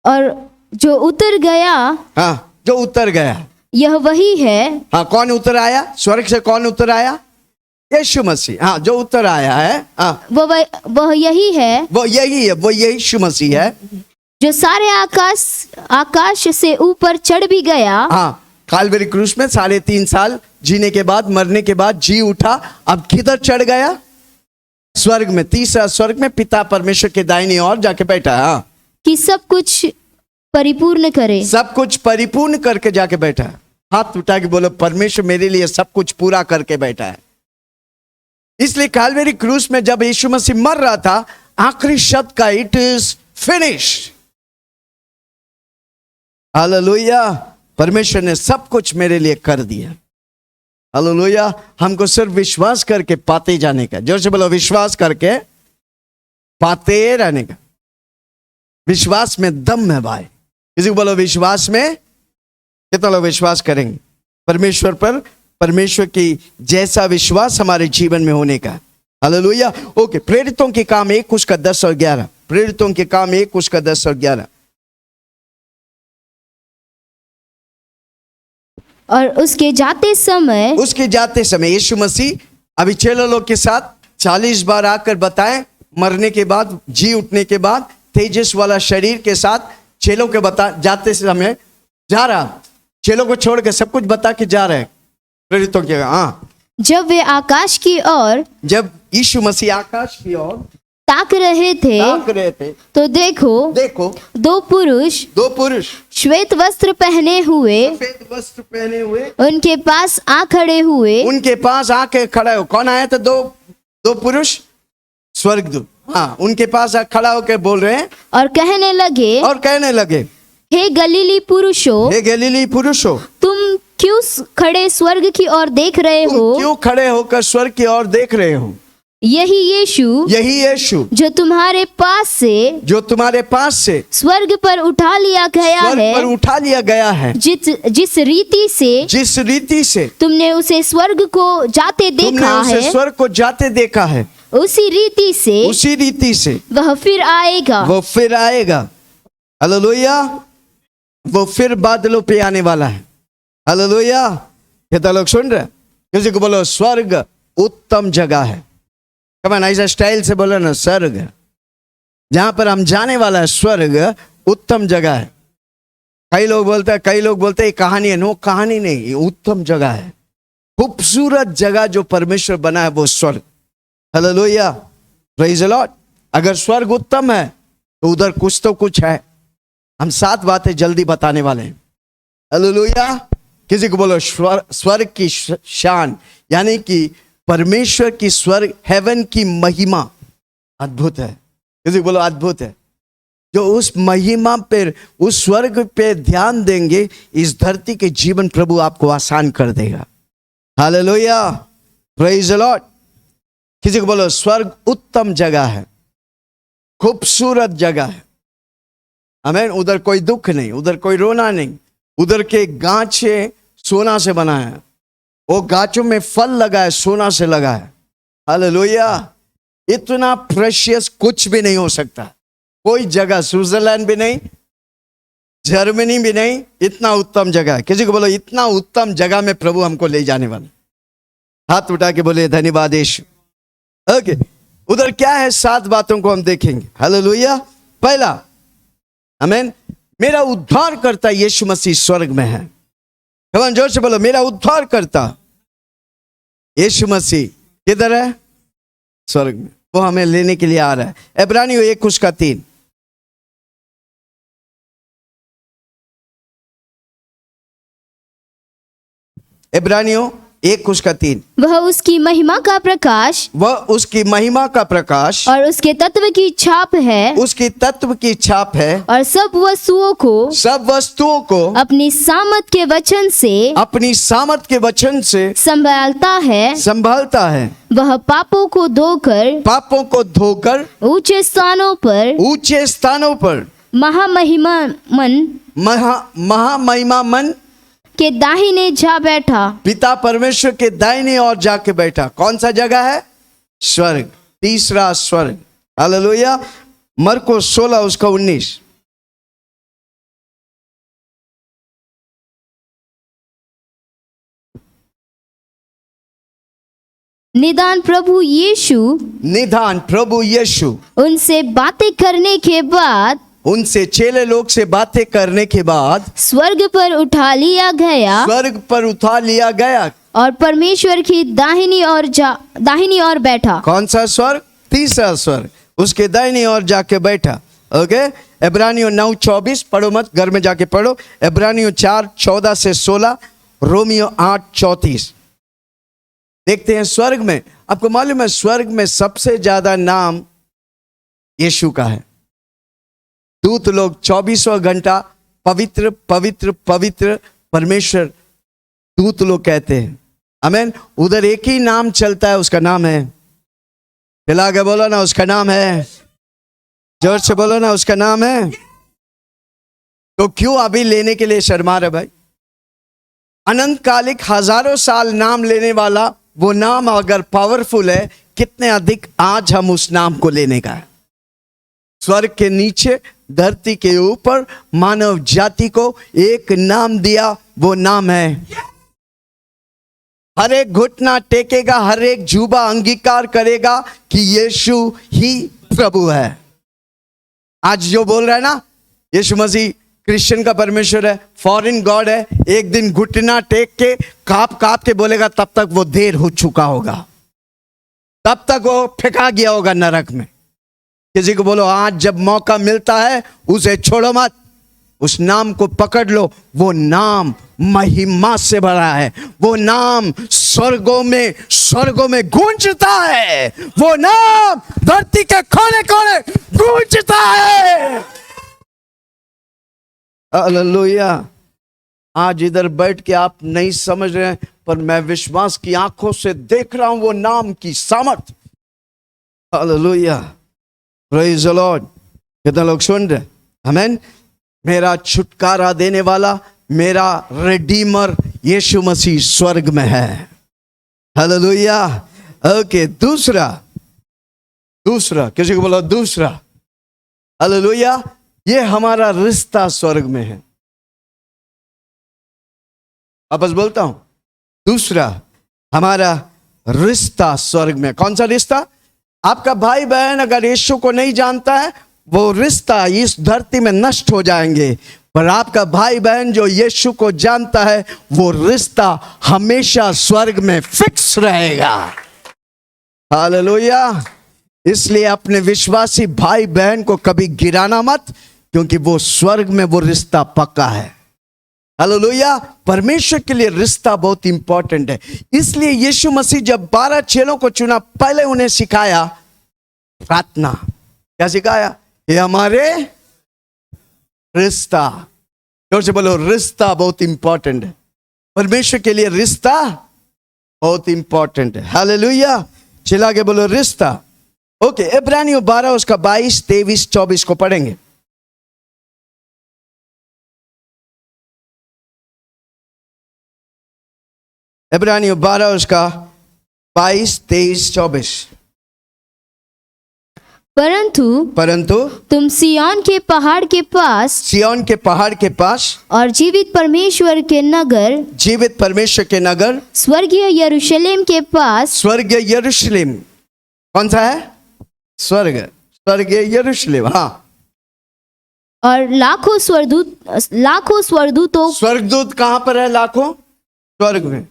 और जो उतर गया, हाँ, जो उतर गया, यह वही है। हाँ, कौन उतर आया? स्वर्ग से कौन उतर आया? यीशु मसीह। हाँ, जो उतर आया है, हाँ, वो यही है, वो यीशु मसीह है, जो सारे आकाश से ऊपर चढ़ भी गया। हाँ, काल्वरी क्रूस में 3.5 साल जीने के बाद, मरने के बाद जी उठा। अब किधर चढ़ गया? स्वर्ग में, तीसरा स्वर्ग में, पिता परमेश्वर के दाहिनी ओर जाके बैठा। हाँ, कि सब कुछ परिपूर्ण करे, सब कुछ परिपूर्ण करके जाके बैठा है। हाथ उठा के बोलो, परमेश्वर मेरे लिए सब कुछ पूरा करके बैठा है। इसलिए काल्वरी क्रूस में जब यीशु मसीह मर रहा था, आखिरी शब्द का इट इज फिनिश्ड, हालेलुया। परमेश्वर ने सब कुछ मेरे लिए कर दिया। हालेलुया। हमको सिर्फ विश्वास करके पाते जाने का। जोर से बोलो, विश्वास करके पाते रहने का। विश्वास में दम है भाई। किसी को बोलो विश्वास में। कितना लोग विश्वास करेंगे परमेश्वर पर? परमेश्वर की जैसा विश्वास हमारे जीवन में होने का। हालेलुया। ओके, प्रेरितों के काम 1 उसका 10 और 11। प्रेरितों के काम 1 उसका 10 और 11। और उसके जाते समय यीशु मसीह अभी चेलों लोग के साथ 40 बार आकर बताए, मरने के बाद, जी उठने के बाद, तेजस वाला शरीर के साथ चेलों के जाते समय जा रहा, चेलों को छोड़ के सब कुछ बता के जा रहे प्रेरितों के। हाँ, जब वे आकाश की ओर, जब यीशु मसीह आकाश की ओर ताक रहे थे तो देखो 2 पुरुष श्वेत वस्त्र पहने हुए उनके पास आ खड़े हुए। उनके पास आके खड़े हो। कौन आया था? दो पुरुष स्वर्गदूत। हाँ, उनके पास खड़ा होकर बोल रहे हैं और कहने लगे, हे गलीली पुरुषों, तुम क्यों खड़े स्वर्ग की ओर देख रहे हो? क्यों खड़े होकर स्वर्ग की ओर देख रहे हो? यही यीशु जो तुम्हारे पास से स्वर्ग पर उठा लिया गया है, जिस रीति से तुमने उसे स्वर्ग को जाते देखा है, उसी रीति से वह फिर आएगा। हालेलुया। वो फिर बादलों पे आने वाला है। हालेलुया। कितना लोग सुन रहे? किसी को बोलो स्वर्ग उत्तम जगह है। कमान ऐसा स्टाइल से बोलो ना, स्वर्ग जहां पर हम जाने वाला है, स्वर्ग उत्तम जगह है। कई लोग बोलते हैं कहानी है। नो, कहानी नहीं, ये उत्तम जगह है। खूबसूरत जगह जो परमेश्वर बना है वो स्वर्ग। Hallelujah, praise the Lord. अगर स्वर्ग उत्तम है तो उधर कुछ है। हम 7 बातें जल्दी बताने वाले हैं। हालेलुया। किसी को बोलो स्वर्ग की शान, यानी कि परमेश्वर की स्वर्ग, हेवन की महिमा अद्भुत है। किसी को बोलो अद्भुत है। जो उस महिमा पर, उस स्वर्ग पे ध्यान देंगे, इस धरती के जीवन प्रभु आपको आसान कर देगा। Hallelujah, praise the Lord. किसी को बोलो स्वर्ग उत्तम जगह है, खूबसूरत जगह है। आमीन। उधर कोई दुख नहीं, उधर कोई रोना नहीं। उधर के गांचे सोना से बना है, वो गांचों में फल लगा है, सोना से लगा है। हालेलुया। इतना प्रेशियस कुछ भी नहीं हो सकता। कोई जगह, स्विट्जरलैंड भी नहीं, जर्मनी भी नहीं, इतना उत्तम जगह है। किसी को बोलो इतना उत्तम जगह में प्रभु हमको ले जाने वाला। हाथ उठा के बोले धन्यवाद यीशु। ओके, उधर क्या है? 7 बातों को हम देखेंगे। हालेलुया। पहला, आमीन, मेरा उद्धार करता यीशु मसीह स्वर्ग में है। कमान जोर से बोलो, मेरा उद्धार करता यीशु मसीह किधर है? स्वर्ग में। वो हमें लेने के लिए आ रहा है। इब्रानियों 1 उसका 3। इब्रानियों 1 उसका 3। वह उसकी महिमा का प्रकाश और उसके तत्व की छाप है, और सब वस्तुओं को अपनी सामर्थ के वचन से संभालता है। वह पापों को धोकर ऊंचे स्थानों पर महामहिमा के दाहिने जा बैठा। पिता परमेश्वर के दाहिने ओर जाके बैठा। कौन सा जगह है? स्वर्ग, तीसरा स्वर्ग। हालेलुया। मरकुस 16 उसका 19। निदान प्रभु यीशु उनसे बातें करने के बाद, उनसे चेले लोग से बातें करने के बाद स्वर्ग पर उठा लिया गया और परमेश्वर की दाहिनी ओर बैठा। कौन सा स्वर्ग? तीसरा स्वर्ग, उसके दाहिनी ओर जाके बैठा। ओके। इब्रानियों 9:24 पढ़ो मत, घर में जाके पढ़ो। इब्रानियों 4:14 से 16, रोमियो 8:34। देखते हैं स्वर्ग में। आपको मालूम है स्वर्ग में सबसे ज्यादा नाम यीशु का है। दूत लोग 24वां घंटा पवित्र पवित्र पवित्र परमेश्वर दूत लोग कहते हैं। आमीन। उधर एक ही नाम चलता है, उसका नाम है, चला के बोलो ना, उसका नाम है, जोर से बोलो ना, उसका नाम है। तो क्यों अभी लेने के लिए शर्मा रहे भाई? अनंत कालिक हजारों साल नाम लेने वाला वो नाम अगर पावरफुल है, कितने अधिक आज हम उस नाम को लेने का है। स्वर्ग के नीचे धरती के ऊपर मानव जाति को एक नाम दिया, वो नाम है, हर एक घुटना टेकेगा, हर एक जुबा अंगीकार करेगा कि यीशु ही प्रभु है। आज जो बोल रहा है ना यीशु मसीह क्रिश्चियन का परमेश्वर है, फॉरेन गॉड है, एक दिन घुटना टेक के कांप कांप के बोलेगा, तब तक वो देर हो चुका होगा, तब तक वो फेंका गया होगा नरक में। किसी को बोलो आज जब मौका मिलता है उसे छोड़ो मत, उस नाम को पकड़ लो। वो नाम महिमा से भरा है, वो नाम स्वर्गों में गूंजता है, वो नाम धरती के कोने कोने गूंजता है। हालेलुया। आज इधर बैठ के आप नहीं समझ रहे हैं, पर मैं विश्वास की आंखों से देख रहा हूं वो नाम की सामर्थ। Hallelujah, praise the Lord. कितने लोग सुन रहे? आमीन। मेरा छुटकारा देने वाला, मेरा रिडीमर यीशु मसीह स्वर्ग में है। हालेलुया। ओके, दूसरा किसी को बोलो दूसरा। हालेलुया। ये हमारा रिश्ता स्वर्ग में है। वापस बोलता हूं, दूसरा हमारा रिश्ता स्वर्ग में। कौन सा रिश्ता? आपका भाई बहन अगर यीशु को नहीं जानता है, वो रिश्ता इस धरती में नष्ट हो जाएंगे, पर आपका भाई बहन जो यीशु को जानता है, वो रिश्ता हमेशा स्वर्ग में फिक्स रहेगा। हालेलुया। इसलिए अपने विश्वासी भाई बहन को कभी गिराना मत, क्योंकि वो स्वर्ग में वो रिश्ता पक्का है। हालेलुया। परमेश्वर के लिए रिश्ता बहुत इंपॉर्टेंट है। इसलिए यीशु मसीह जब 12 चेलों को चुना, पहले उन्हें सिखाया प्रार्थना। क्या सिखाया? ये हमारे रिश्ता, जोर से बोलो, रिश्ता बहुत इंपॉर्टेंट है। परमेश्वर के लिए रिश्ता बहुत इंपॉर्टेंट है। हालेलुया। चिल्ला के बोलो रिश्ता। ओके, इब्रानियों 12 उसका 22, 23, 24 को पढ़ेंगे। इब्रानियों 12 उसका 22, 23, 24। परंतु तुम सिय्योन के पहाड़ के पास और जीवित परमेश्वर के नगर स्वर्गीय यरूशलेम के पास। स्वर्गीय यरूशलेम कौन सा है? स्वर्गीय यरूशलेम। हाँ। और लाखों स्वर्गदूतों। स्वर्गदूत कहां पर है? लाखों स्वर्ग में।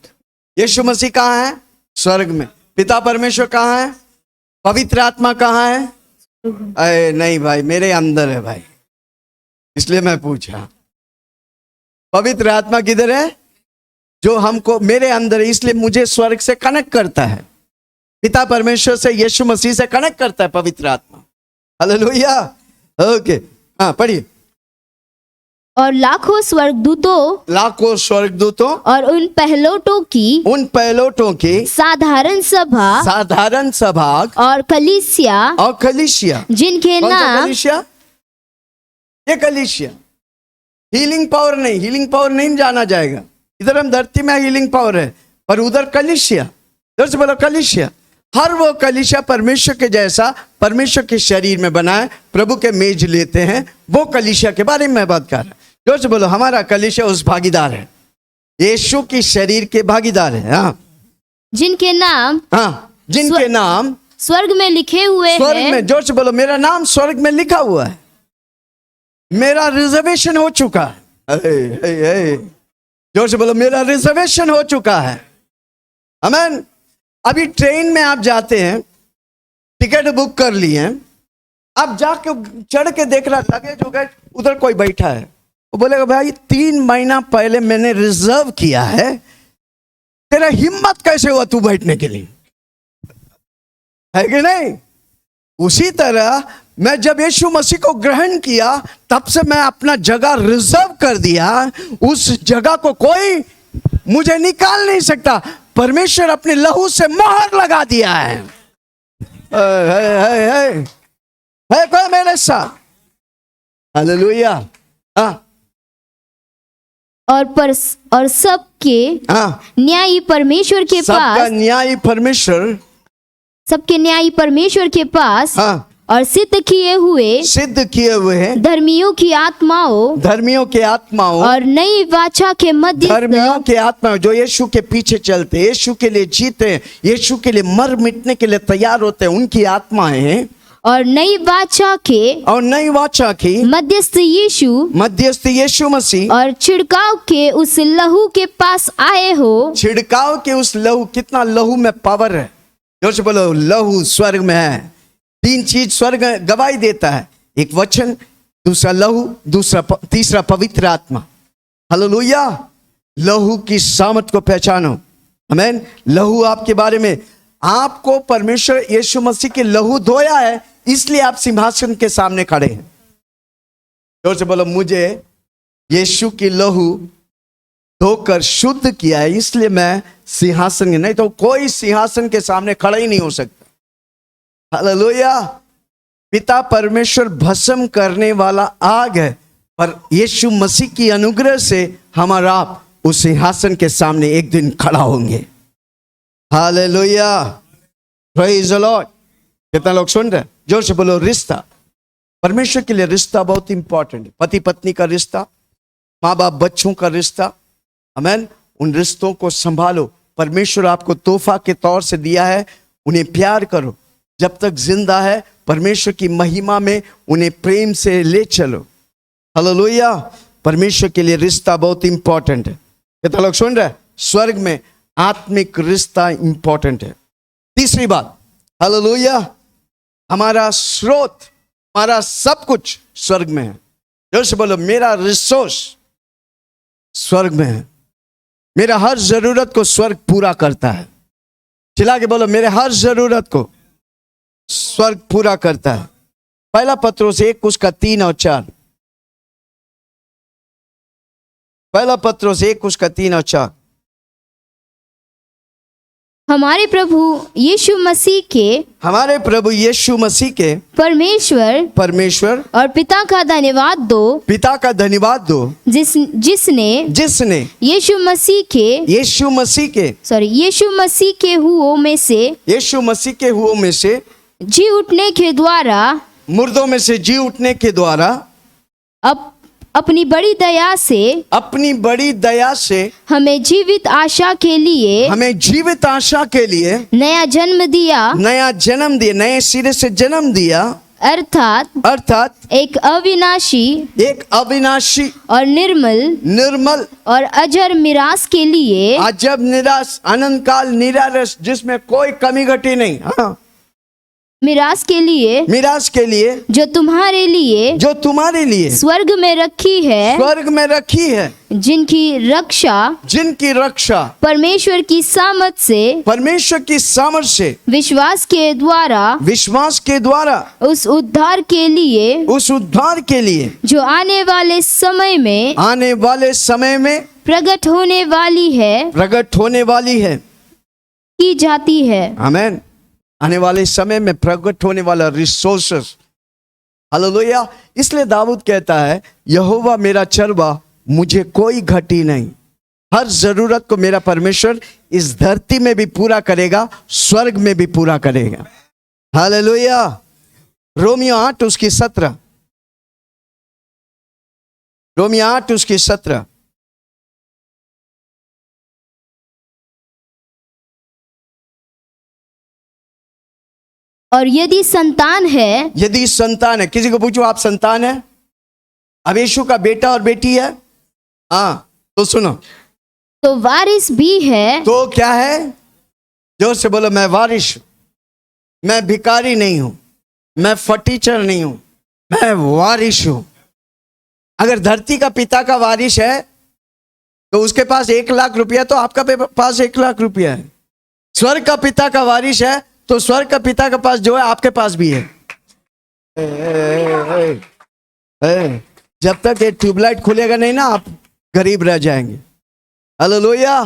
यीशु मसीह कहां है? स्वर्ग में। पिता परमेश्वर कहां है? पवित्र आत्मा कहां है? अरे नहीं भाई, मेरे अंदर है भाई, इसलिए मैं पूछा। पवित्र आत्मा किधर है? जो हमको मेरे अंदर है, इसलिए मुझे स्वर्ग से कनेक्ट करता है। पिता परमेश्वर से, यीशु मसीह से कनेक्ट करता है पवित्र आत्मा। हालेलुया। ओके, हाँ पढ़िए। और लाखों स्वर्गदूतों और उन पहलोटों की साधारण सभा और कलीसिया जिनके नाम। ये कलीसिया हीलिंग पावर नहीं जाना जाएगा। इधर हम धरती में हीलिंग पावर है, पर उधर कलीसिया। इधर से बोलो कलीसिया। हर वो कलीसिया परमेश्वर के जैसा, परमेश्वर के शरीर में बना है, प्रभु के मेज लेते हैं, वो कलीसिया के बारे में मैं बात कर रहा हूं। जोर से बोलो, हमारा कलीसिया उस भागीदार है, यीशु की शरीर के भागीदार है। हाँ। जिनके नाम स्वर्ग में लिखे हुए हैं। में, जोर से बोलो, मेरा नाम स्वर्ग में लिखा हुआ है, मेरा रिजर्वेशन हो चुका है। जोर से बोलो, मेरा रिजर्वेशन हो चुका है। आमीन। अभी ट्रेन में आप जाते हैं, टिकट बुक कर लिए, आप जाके चढ़ के देख रहा, लगेज हो गए, उधर कोई बैठा है, वो बोलेगा भाई 3 महीना पहले मैंने रिजर्व किया है, तेरा हिम्मत कैसे हुआ तू बैठने के लिए? है कि नहीं? उसी तरह मैं जब यीशु मसीह को ग्रहण किया तब से मैं अपना जगह रिजर्व कर दिया। उस जगह को कोई मुझे निकाल नहीं सकता। परमेश्वर अपने लहू से मोहर लगा दिया है। है कोई मेरे साथ? हालेलुया। हाँ और सबके हाँ, न्यायी परमेश्वर के सबका पास, न्यायी परमेश्वर, सबके न्यायी परमेश्वर के पास हाँ, और सिद्ध किए हुए हैं धर्मियों की आत्माओं धर्मियों के आत्माओं, और नई वाचा के धर्मियों मध्य के आत्माओं जो यीशु के पीछे चलते, यीशु के लिए जीते, यीशु के लिए मर मिटने के लिए तैयार होते हैं, उनकी आत्माएं हैं। और नई वाचा की मध्यस्थ यीशु मसीह और छिड़काव के उस लहू के पास आए हो। छिड़काव के उस लहू, कितना लहू में पावर है। जोर से बोलो, लहू स्वर्ग में है। 3 चीज स्वर्ग गवाही देता है, एक वचन, दूसरा लहू, तीसरा पवित्र आत्मा। हालेलुया। लहू की सामर्थ को पहचानो। आमीन। लहू आपके बारे में, आपको परमेश्वर यीशु मसीह के लहू धोया है, इसलिए आप सिंहासन के सामने खड़े हैं। जोर से बोलो, मुझे यीशु की लहू धोकर शुद्ध किया है, इसलिए मैं सिंहासन, नहीं तो कोई सिंहासन के सामने खड़ा ही नहीं हो सकता। हालेलुया। पिता परमेश्वर भस्म करने वाला आग है, पर यीशु मसीह की अनुग्रह से हमारा आप उस सिंहासन के सामने एक दिन खड़ा होंगे। हालेलुया। Praise the Lord. कितना लोग सुन रहे हैं? जोर से बोलो, रिश्ता। परमेश्वर के लिए रिश्ता बहुत इंपॉर्टेंट है। पति पत्नी का रिश्ता, माँ बाप बच्चों का रिश्ता। आमीन। उन रिश्तों को संभालो। परमेश्वर आपको तोहफा के तौर से दिया है, उन्हें प्यार करो। जब तक जिंदा है, परमेश्वर की महिमा में उन्हें प्रेम से ले चलो। हालेलुया। परमेश्वर के लिए रिश्ता बहुत इंपॉर्टेंट है। कितना लोग सुन रहे हैं? स्वर्ग में आत्मिक रिश्ता इंपॉर्टेंट है। तीसरी बात, हालेलुया, हमारा स्रोत, हमारा सब कुछ स्वर्ग में है। जोर से बोलो, मेरा रिसोर्स स्वर्ग में है। मेरा हर जरूरत को स्वर्ग पूरा करता है। चिल्ला के बोलो, मेरे हर जरूरत को स्वर्ग पूरा करता है। पहला पत्रोस 1:3 और 4। पहला पत्रोस 1:3 और 4। हमारे प्रभु यीशु मसीह के परमेश्वर और पिता का धन्यवाद दो, जिसने यीशु मसीह के हुओं में से जी उठने के द्वारा, मुर्दों में से जी उठने के द्वारा, अपनी बड़ी दया से हमें जीवित आशा के लिए नया जन्म दिया, नए सिरे से जन्म दिया, अर्थात एक अविनाशी और निर्मल और अजर मिरास के लिए, अनंत काल निरारस, जिसमें कोई कमी घटी नहीं। हाँ, मिरास के लिए जो तुम्हारे लिए स्वर्ग में रखी है, जिनकी रक्षा परमेश्वर की सामर्थ से विश्वास के द्वारा उस उद्धार के लिए जो आने वाले समय में प्रकट होने वाली है की जाती है। आमीन। आने वाले समय में प्रकट होने वाला रिसोर्सेस। हालेलुया। इसलिए दाऊद कहता है, यहोवा मेरा चरवा, मुझे कोई घटी नहीं। हर जरूरत को मेरा परमेश्वर इस धरती में भी पूरा करेगा, स्वर्ग में भी पूरा करेगा। हालेलुया। रोमियो 8:17। रोमियो 8:17। और यदि संतान है, किसी को पूछो, आप संतान है? अब यीशु का बेटा और बेटी है, हाँ, तो सुनो, तो वारिस भी है। तो क्या है? जोर से बोलो, मैं वारिस, मैं भिखारी नहीं हूं, मैं फटीचर नहीं हूं, मैं वारिस हूं। अगर धरती का पिता का वारिस है तो उसके पास 1 लाख रुपया, तो आपका पास 1 लाख रुपया है। स्वर्ग का पिता का वारिस है तो स्वर्ग का पिता के पास जो है आपके पास भी है। जब तक ये ट्यूबलाइट खुलेगा नहीं ना, आप गरीब रह जाएंगे। हालेलुया,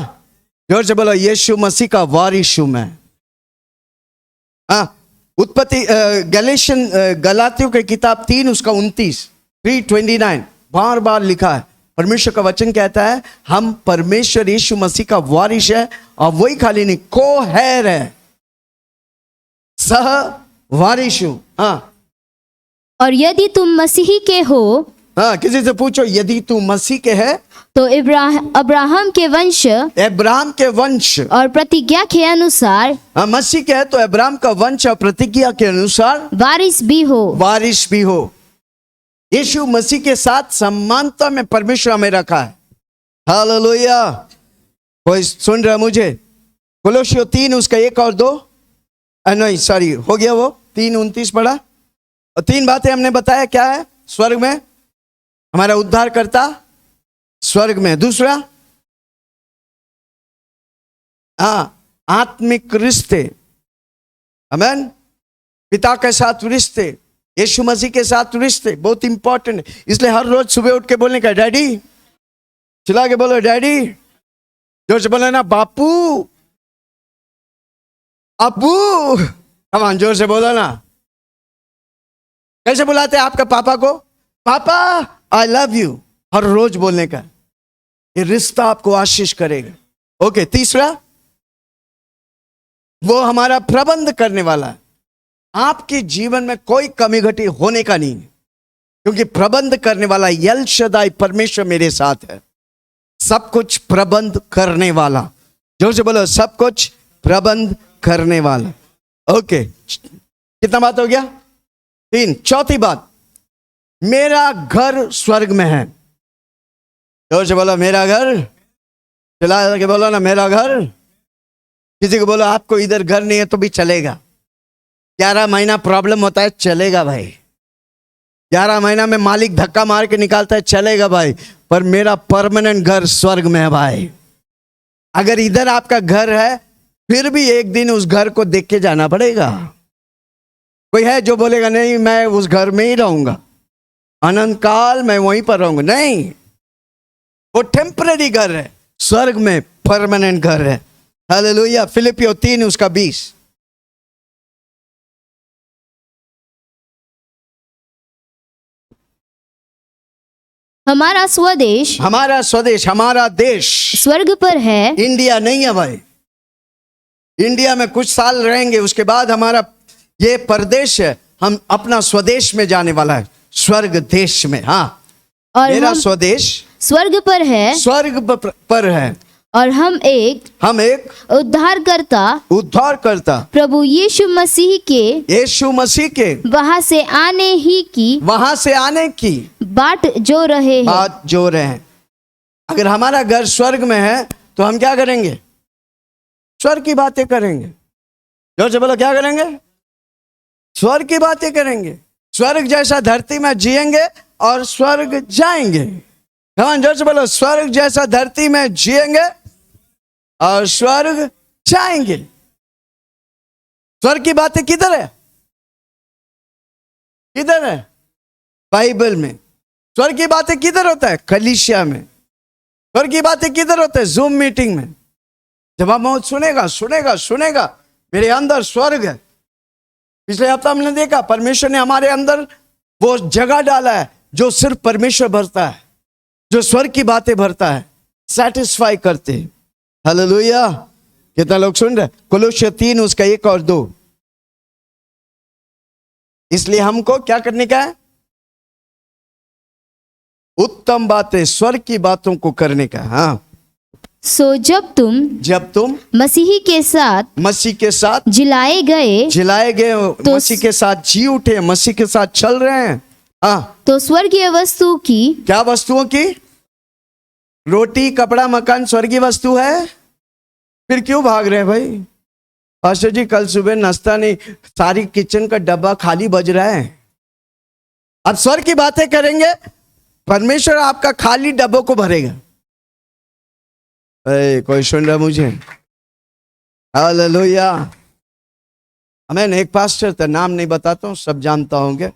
जोर से बोलो, यीशु मसीह का वारिस हूं मैं। उत्पत्ति गलातियों की किताब 3 उसका 29 3:29 बार बार लिखा है। परमेश्वर का वचन कहता है हम परमेश्वर यीशु मसीह का वारिस है, और वही खाली नहीं, को-हेर है, सह वारिस हूं। हाँ, और यदि तुम मसीही के हो, हाँ, किसी से पूछो यदि तू मसीह के है तो अब्राहम के वंश और प्रतिज्ञा के अनुसार, हाँ, मसीह के है तो अब्राहम का वंश और प्रतिज्ञा के अनुसार वारिस भी हो। यीशु मसीह के साथ समानता में परमेश्वर हमें रखा है। हालेलुया, कोई सुन रहा मुझे? कोलोसियों 3 उसका 1 और 2, नहीं सॉरी, हो गया वो 3:29 पढ़ा। और 3 बातें हमने बताया क्या है। स्वर्ग में हमारा उद्धार करता, स्वर्ग में। दूसरा, आत्मिक रिश्ते, आमीन, पिता के साथ रिश्ते, यीशु मसीह के साथ रिश्ते बहुत इंपॉर्टेंट है। इसलिए हर रोज सुबह उठ के बोलने का, डैडी, चिल्ला के बोलो डैडी, जोर से बोलो ना, बापू, अब्बू, कमान जोर से बोलो ना। कैसे बुलाते हैं आपका पापा को? पापा आई लव यू, हर रोज बोलने का, ये रिश्ता आपको आशीष करेगा। ओके, तीसरा, वो हमारा प्रबंध करने वाला है। आपके जीवन में कोई कमी घटी होने का नहीं, क्योंकि प्रबंध करने वाला एल शदाई परमेश्वर मेरे साथ है। सब कुछ प्रबंध करने वाला, जोर से बोलो, सब कुछ प्रबंध करने वाला। ओके, कितना बात हो गया? 3। चौथी बात, मेरा घर स्वर्ग में है। जोर से बोलो मेरा घर, चला के बोलो ना मेरा घर। किसी को बोलो आपको इधर घर नहीं है तो भी चलेगा। 11 महीना प्रॉब्लम होता है, चलेगा भाई। 11 महीना में मालिक धक्का मार के निकालता है, चलेगा भाई, पर मेरा परमानेंट घर स्वर्ग में है भाई। अगर इधर आपका घर है, फिर भी एक दिन उस घर को देख के जाना पड़ेगा। कोई है जो बोलेगा नहीं मैं उस घर में ही रहूंगा, अनंत काल मैं वहीं पर रहूंगा? नहीं, वो टेम्पररी घर है, स्वर्ग में परमानेंट घर है। हालेलुया। फिलिपियों 3 उसका 20। हमारा स्वदेश, हमारा देश स्वर्ग पर है, इंडिया नहीं है भाई। इंडिया में कुछ साल रहेंगे, उसके बाद हमारा ये परदेश है, हम अपना स्वदेश में जाने वाला है, स्वर्ग देश में। हाँ, और मेरा स्वदेश स्वर्ग पर है, और हम एक उद्धारकर्ता प्रभु यीशु मसीह के वहां से आने की बाट जो रहे हैं। अगर हमारा घर स्वर्ग में है तो हम क्या करेंगे? स्वर्ग की बातें करेंगे। जोर से बोलो, क्या करेंगे? स्वर्ग की बातें करेंगे। स्वर्ग जैसा धरती में जिएंगे और स्वर्ग जाएंगे। कमान जोर से बोलो, स्वर्ग जैसा धरती में जिएंगे और स्वर्ग जाएंगे। स्वर्ग की बातें किधर है? किधर है? बाइबल में। स्वर्ग की बातें किधर होता है? कलीसिया में। स्वर्ग की बातें किधर होता है? जूम मीटिंग में। जब आप मौत सुनेगा मेरे अंदर स्वर्ग है। पिछले हफ्ता हमने देखा परमेश्वर ने हमारे अंदर वो जगह डाला है जो सिर्फ परमेश्वर भरता है, जो स्वर्ग की बातें भरता है, सेटिस्फाई करते हैं। हालेलुया। कितना लोग सुन रहे? कोलोसियों 3 उसका 1 और 2। इसलिए हमको क्या करने का है? उत्तम बातें, स्वर्ग की बातों को करने का। हाँ, सो जब तुम मसीह के साथ जिलाए गए तो मसीह के साथ जी उठे, मसीह के साथ चल रहे हैं। हाँ, तो स्वर्गीय वस्तु की, क्या वस्तुओं की? रोटी, कपड़ा, मकान स्वर्गीय वस्तु है। फिर क्यों भाग रहे हैं भाई? पास्टर जी कल सुबह नाश्ता नहीं, सारी किचन का डब्बा खाली बज रहा है। अब स्वर्ग की बातें करेंगे, परमेश्वर आपका खाली डब्बों को भरेगा। कोई सुन रहा मुझे? हालेलुया। मैं एक पास्टर था, नाम नहीं बताता हूँ, सब जानता होंगे,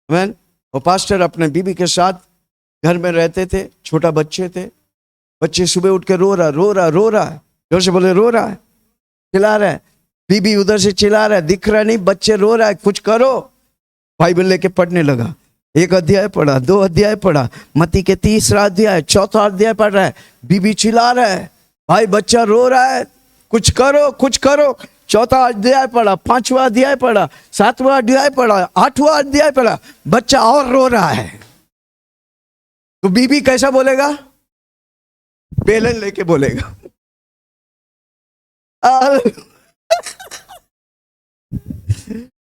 आमीन। वो पास्टर अपने बीबी के साथ घर में रहते थे, छोटा बच्चे थे, बच्चे सुबह उठ के रो रहा है, जोर से बोले रो रहा है, चिल्ला रहा है, बीबी उधर से चिल्ला रहा है, दिख रहा नहीं, बच्चे रो रहा है, कुछ करो। बाइबल लेके पढ़ने लगा, 1 अध्याय पढ़ा, 2 अध्याय पढ़ा, मत्ती के 3रा अध्याय, 4था अध्याय पढ़ रहा है, बीबी चिल्ला रहा है, भाई बच्चा रो रहा है, कुछ करो कुछ करो। 4था अध्याय पढ़ा, 5वां अध्याय पढ़ा, 7वां अध्याय पढ़ा, 8वां अध्याय पढ़ा, बच्चा और रो रहा है। तो बीबी कैसा बोलेगा? बेलन लेके बोलेगा।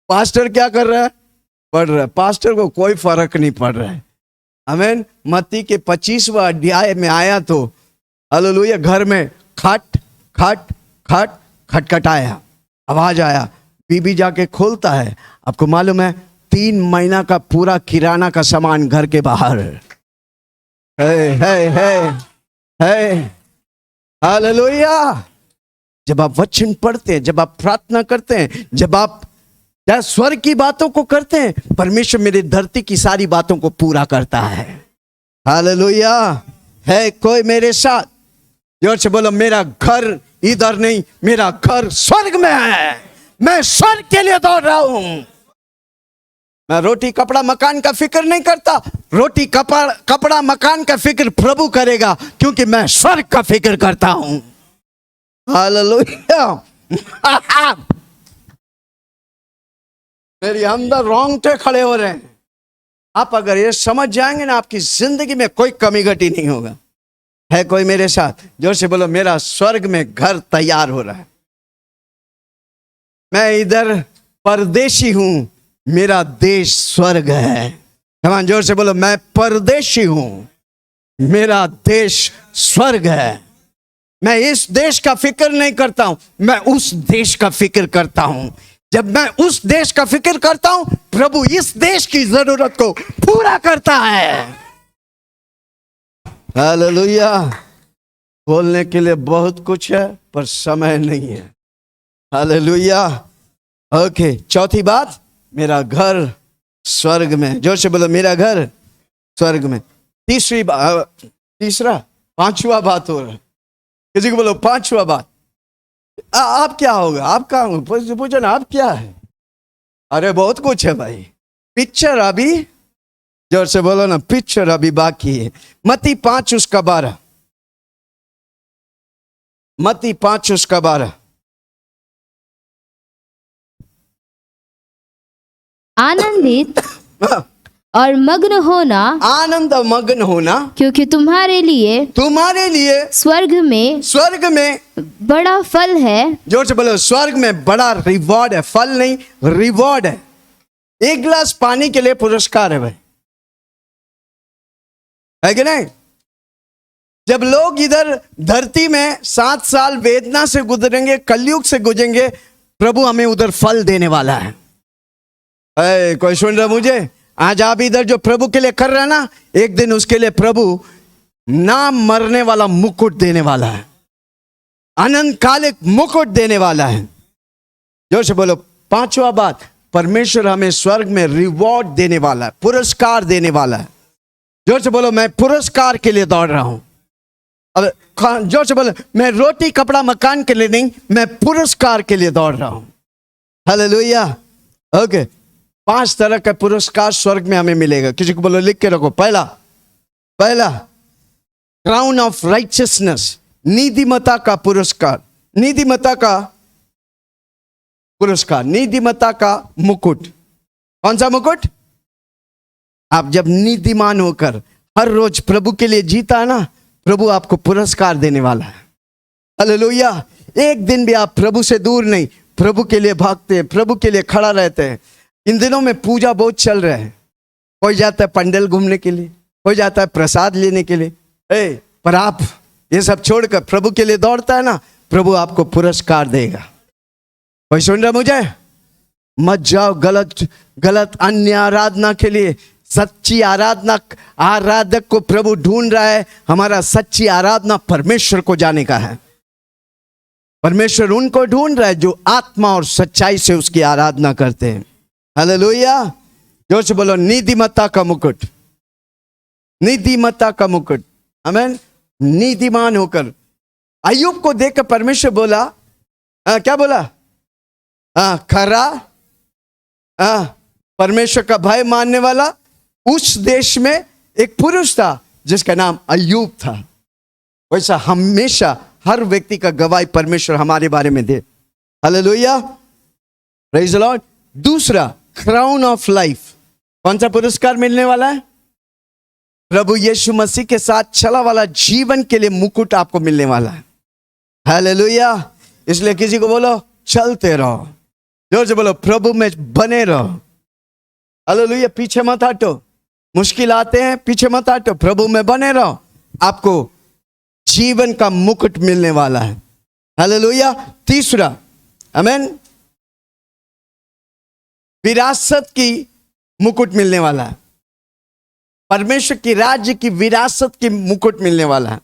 पास्टर क्या कर रहा है? पढ़ रहा है। पास्टर को कोई फर्क नहीं पड़ रहा है। आमीन। मत्ती के 25वां अध्याय में आया तो हालेलुया, घर में खट खट खट खटखटाया, आवाज आया, बीबी जाके खोलता है। आपको मालूम है 3 महीना का पूरा किराना का सामान घर के बाहर है। हालेलुया। जब आप वचन पढ़ते हैं, जब आप प्रार्थना करते हैं, जब आप स्वर्ग की बातों को करते हैं, परमेश्वर मेरी धरती की सारी बातों को पूरा करता है। हालेलुया। है कोई मेरे साथ? जोर से बोलो, मेरा घर इधर नहीं, मेरा घर स्वर्ग में है, मैं स्वर्ग के लिए दौड़ रहा हूं। मैं रोटी कपड़ा मकान का फिक्र नहीं करता, रोटी कपड़ा मकान का फिक्र प्रभु करेगा, क्योंकि मैं स्वर्ग का फिक्र करता हूं। हालेलुया। मेरी अंदर रोंगटे खड़े हो रहे हैं। आप अगर ये समझ जाएंगे ना, आपकी जिंदगी में कोई कमी घटी नहीं होगा। है कोई मेरे साथ? जोर से बोलो, मेरा स्वर्ग में घर तैयार हो रहा है। मैं इधर परदेशी हूं, मेरा देश स्वर्ग है। कमान जोर से बोलो, मैं परदेशी हूं, मेरा देश स्वर्ग है। मैं इस देश का फिक्र नहीं करता हूं, मैं उस देश का फिक्र करता हूं। जब मैं उस देश का फिक्र करता हूं, प्रभु इस देश की जरूरत को पूरा करता है। हालेलुया। बोलने के लिए बहुत कुछ है, पर समय नहीं है। हालेलुया। ओके, चौथी बात, मेरा घर स्वर्ग में। जोर से बोलो, मेरा घर स्वर्ग में। पांचवा बात हो रहा है। किसी को बोलो, पांचवा बात। आप क्या होगा? आप कहाँ हो? पूछो ना, आप क्या है? अरे बहुत कुछ है भाई। पिक्चर अभी, जोर से बोलो ना, पिक्चर अभी बाकी है। मत्ती 5:12। मत्ती 5:12। आनंदित और मग्न होना, आनंद मग्न होना, क्योंकि तुम्हारे लिए स्वर्ग में बड़ा फल है। जोर से बोलो, स्वर्ग में बड़ा रिवॉर्ड है। फल नहीं, रिवॉर्ड है। 1 गिलास पानी के लिए पुरस्कार है भाई, है कि नहीं? जब लोग इधर धरती में 7 साल वेदना से गुजरेंगे, कलयुग से गुजरेंगे, प्रभु हमें उधर फल देने वाला है। कोई सुन रहा मुझे? आज आप इधर जो प्रभु के लिए कर रहे हैं ना, एक दिन उसके लिए प्रभु ना मरने वाला मुकुट देने वाला है, अनंत कालिक मुकुट देने वाला है। जोर से बोलो, पांचवा बात, परमेश्वर हमें स्वर्ग में रिवॉर्ड देने वाला है, पुरस्कार देने वाला है। जोर से बोलो, मैं पुरस्कार के लिए दौड़ रहा हूं। अब जोर से बोलो, मैं रोटी कपड़ा मकान के लिए नहीं, मैं पुरस्कार के लिए दौड़ रहा हूं। हालेलुया। ओके, 5 तरह का पुरस्कार स्वर्ग में हमें मिलेगा। किसी को बोलो, लिख के रखो। पहला क्राउन ऑफ राइचियसनेस, नीतिमत्ता का पुरस्कार, नीतिमत्ता का पुरस्कार, नीतिमत्ता का मुकुट। कौन सा मुकुट? आप जब नीतिमान होकर हर रोज प्रभु के लिए जीता है ना, प्रभु आपको पुरस्कार देने वाला है। हालेलुया। एक दिन भी आप प्रभु से दूर नहीं, प्रभु के लिए भागते हैं, प्रभु के लिए खड़ा रहते हैं। इन दिनों में पूजा बहुत चल रहा है। कोई जाता है पंडल घूमने के लिए, कोई जाता है प्रसाद लेने के लिए। पर आप ये सब छोड़कर प्रभु के लिए दौड़ता है ना, प्रभु आपको पुरस्कार देगा। कोई सुन रहा मुझे? मत जाओ गलत अन्य आराधना के लिए। सच्ची आराधक को प्रभु ढूंढ रहा है। हमारा सच्ची आराधना परमेश्वर को जाने का है। परमेश्वर उनको ढूंढ रहा है जो आत्मा और सच्चाई से उसकी आराधना करते हैं। हालेलुया। जोर से बोलो, नीतिमत्ता का मुकुट, नीतिमत्ता का मुकुट। आमीन। नीतिमान होकर अय्यूब को देखकर परमेश्वर बोला, क्या बोला? खरा, परमेश्वर का भय मानने वाला। उस देश में एक पुरुष था जिसका नाम अय्यूब था। वैसा हमेशा हर व्यक्ति का गवाही परमेश्वर हमारे बारे में दे। Hallelujah, praise the lord. दूसरा, क्राउन ऑफ लाइफ। कौन सा पुरस्कार मिलने वाला है? प्रभु यीशु मसीह के साथ चला वाला जीवन के लिए मुकुट आपको मिलने वाला है। हालेलुया। इसलिए किसी को बोलो, चलते रहो। जोर से बोलो, प्रभु में बने रहो। हालेलुया। पीछे मत हटो। मुश्किल आते हैं, पीछे मत हटो, प्रभु में बने रहो। आपको जीवन का मुकुट मिलने वाला है। हालेलुया। तीसरा, आमीन, विरासत की मुकुट मिलने वाला है। परमेश्वर की राज्य की विरासत की मुकुट मिलने वाला है।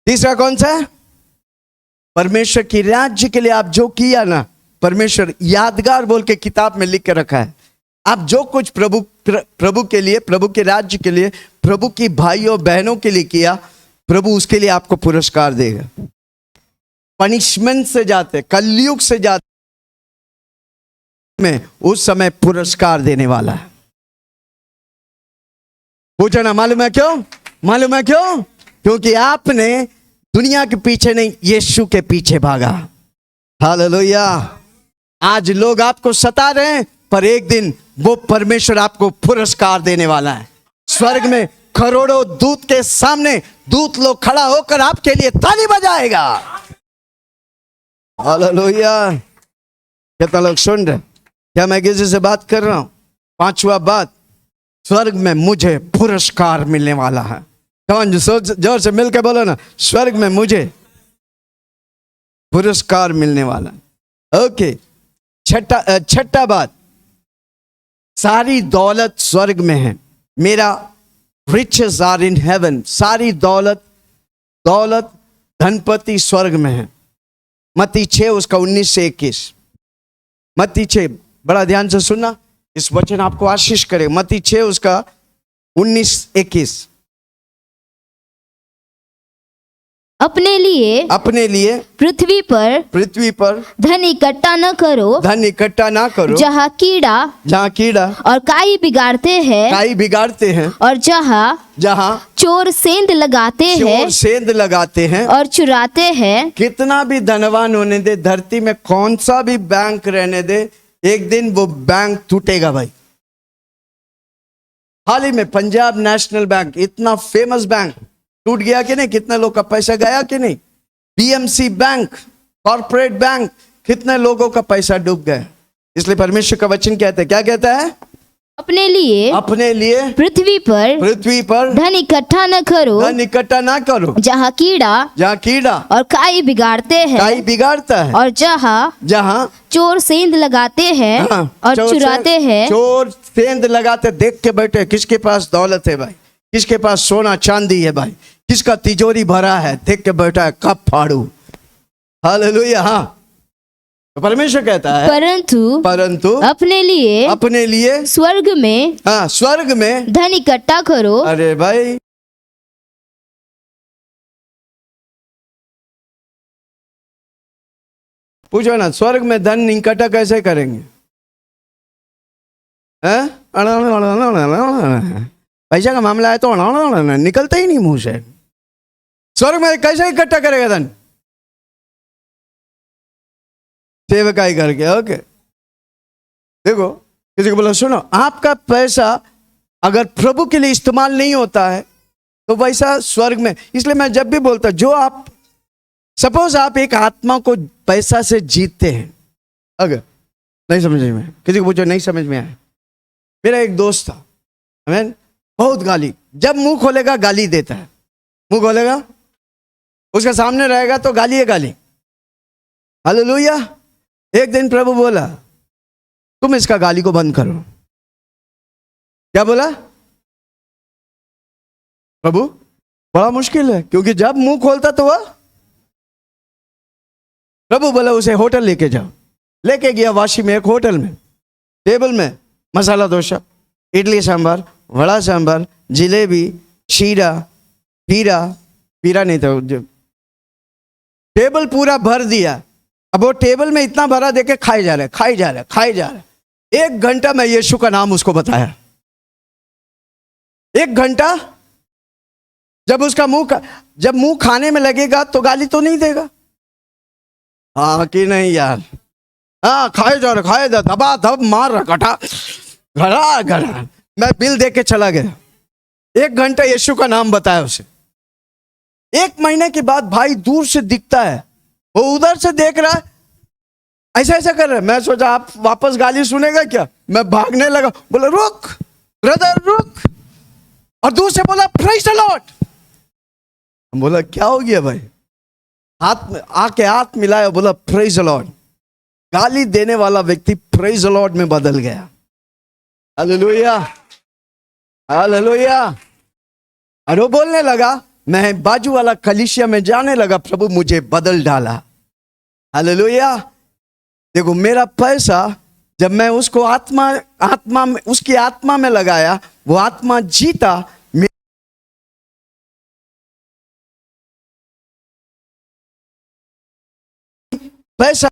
तीसरा कौन सा है? परमेश्वर की राज्य के लिए आप जो किया ना, परमेश्वर यादगार बोल के किताब में लिख के रखा है। आप जो कुछ प्रभु के लिए, प्रभु के राज्य के लिए, प्रभु की भाइयों बहनों के लिए किया, प्रभु उसके लिए आपको पुरस्कार देगा। पनिशमेंट से जाते, कलयुग से जाते में उस समय पुरस्कार देने वाला है। पूछो ना, मालूम है क्यों? मालूम है क्यों? क्योंकि आपने दुनिया के पीछे नहीं, यीशु के पीछे भागा। हालेलुया। आज लोग आपको सता रहे हैं, पर एक दिन वो परमेश्वर आपको पुरस्कार देने वाला है। स्वर्ग में करोड़ों दूत के सामने दूत लोग खड़ा होकर आपके लिए ताली बजाएगा। हालेलुया। कितना लोग सुन रहे? क्या मैं किसी से बात कर रहा हूं? पांचवा बात, स्वर्ग में मुझे पुरस्कार मिलने वाला है। कौन जोर से मिलकर बोलो ना, स्वर्ग में मुझे पुरस्कार मिलने वाला है। ओके। छठा बात, सारी दौलत स्वर्ग में है। मेरा riches are in heaven। सारी दौलत धनपति स्वर्ग में है। मत्ती 6 उसका 19 से 21। मत्ती 6, बड़ा ध्यान से सुनना, इस वचन आपको आशीष करे। मत्ती 6 उसका 19-21। अपने लिए पृथ्वी पर धन इकट्ठा न करो, जहाँ कीड़ा और काई बिगाड़ते हैं, और जहाँ चोर सेंध लगाते हैं और चुराते हैं। कितना भी धनवान होने दे, धरती में कौन सा भी बैंक रहने दे, एक दिन वो बैंक टूटेगा भाई। हाल ही में पंजाब नेशनल बैंक, इतना फेमस बैंक, टूट गया कि नहीं? कितने लोग का पैसा गया कि नहीं? बीएमसी बैंक, कॉर्पोरेट बैंक, कितने लोगों का पैसा डूब गया। इसलिए परमेश्वर का वचन कहता है, क्या कहता है? अपने लिए पृथ्वी पर धन इकट्ठा न करो, जहाँ कीड़ा और काई बिगाड़ता है, और जहाँ चोर सेंध लगाते हैं और चुराते हैं। चोर सेंध लगाते, देख के बैठे किसके पास दौलत है भाई, किसके पास सोना चांदी है भाई, किसका तिजोरी भरा है, देख के बैठा है, कब फाड़ू। हालेलुया। हाँ, तो परमेश्वर कहता है, परंतु अपने लिए स्वर्ग में धन इकट्ठा करो। अरे भाई, पूछो ना, स्वर्ग में धन इकट्ठा कैसे करेंगे? पैसा का मामला है तो निकलता ही नहीं मुंह से। स्वर्ग में कैसे इकट्ठा करेगा धन? सेवकाई करके। ओके, देखो, किसी को बोला, सुनो, आपका पैसा अगर प्रभु के लिए इस्तेमाल नहीं होता है तो वैसा स्वर्ग में। इसलिए मैं जब भी बोलता, जो आप सपोज आप एक आत्मा को पैसा से जीतते हैं, अगर नहीं समझ में, किसी को पूछो नहीं समझ में आया। मेरा एक दोस्त था, आमीन, बहुत गाली, जब मुंह खोलेगा गाली देता है। मुंह खोलेगा, उसके सामने रहेगा तो गाली है गाली। हालेलुया। एक दिन प्रभु बोला, तुम इसका गाली को बंद करो। क्या बोला प्रभु? बड़ा मुश्किल है, क्योंकि जब मुंह खोलता तो वह, प्रभु बोला उसे होटल लेके जाओ। लेके गया वाशी में, एक होटल में, टेबल में मसाला डोसा, इडली सांभर, वड़ा सांभर, जिलेबी, शीरा, पीरा नहीं था, टेबल पूरा भर दिया। अब वो टेबल में इतना भरा देके खाए जा रहे। 1 घंटा में यीशु का नाम उसको बताया। 1 घंटा। जब उसका जब मुंह खाने में लगेगा तो गाली तो नहीं देगा? हाँ कि नहीं यार? हाँ, खाए जा दबा धब मार रहा, घड़ा। मैं बिल दे के चला गया। 1 घंटा यीशु का नाम बताया उसे। 1 महीने के बाद भाई दूर से दिखता है, वो उधर से देख रहा है, ऐसा कर रहा है। मैं सोचा आप वापस गाली सुनेगा क्या? मैं भागने लगा, बोला रुक ब्रदर रुक, और दूर से बोला प्रेज द लॉर्ड। बोला क्या हो गया भाई? हाथ मिलाया, बोला प्रेज द लॉर्ड। गाली देने वाला व्यक्ति प्रेज द लॉर्ड में बदल गया। Hallelujah, hallelujah. और वो बोलने लगा, मैं बाजू वाला कलीसिया में जाने लगा, प्रभु मुझे बदल डाला। हालेलुया। देखो मेरा पैसा जब मैं उसको उसकी आत्मा में लगाया, वो आत्मा जीता। पैसा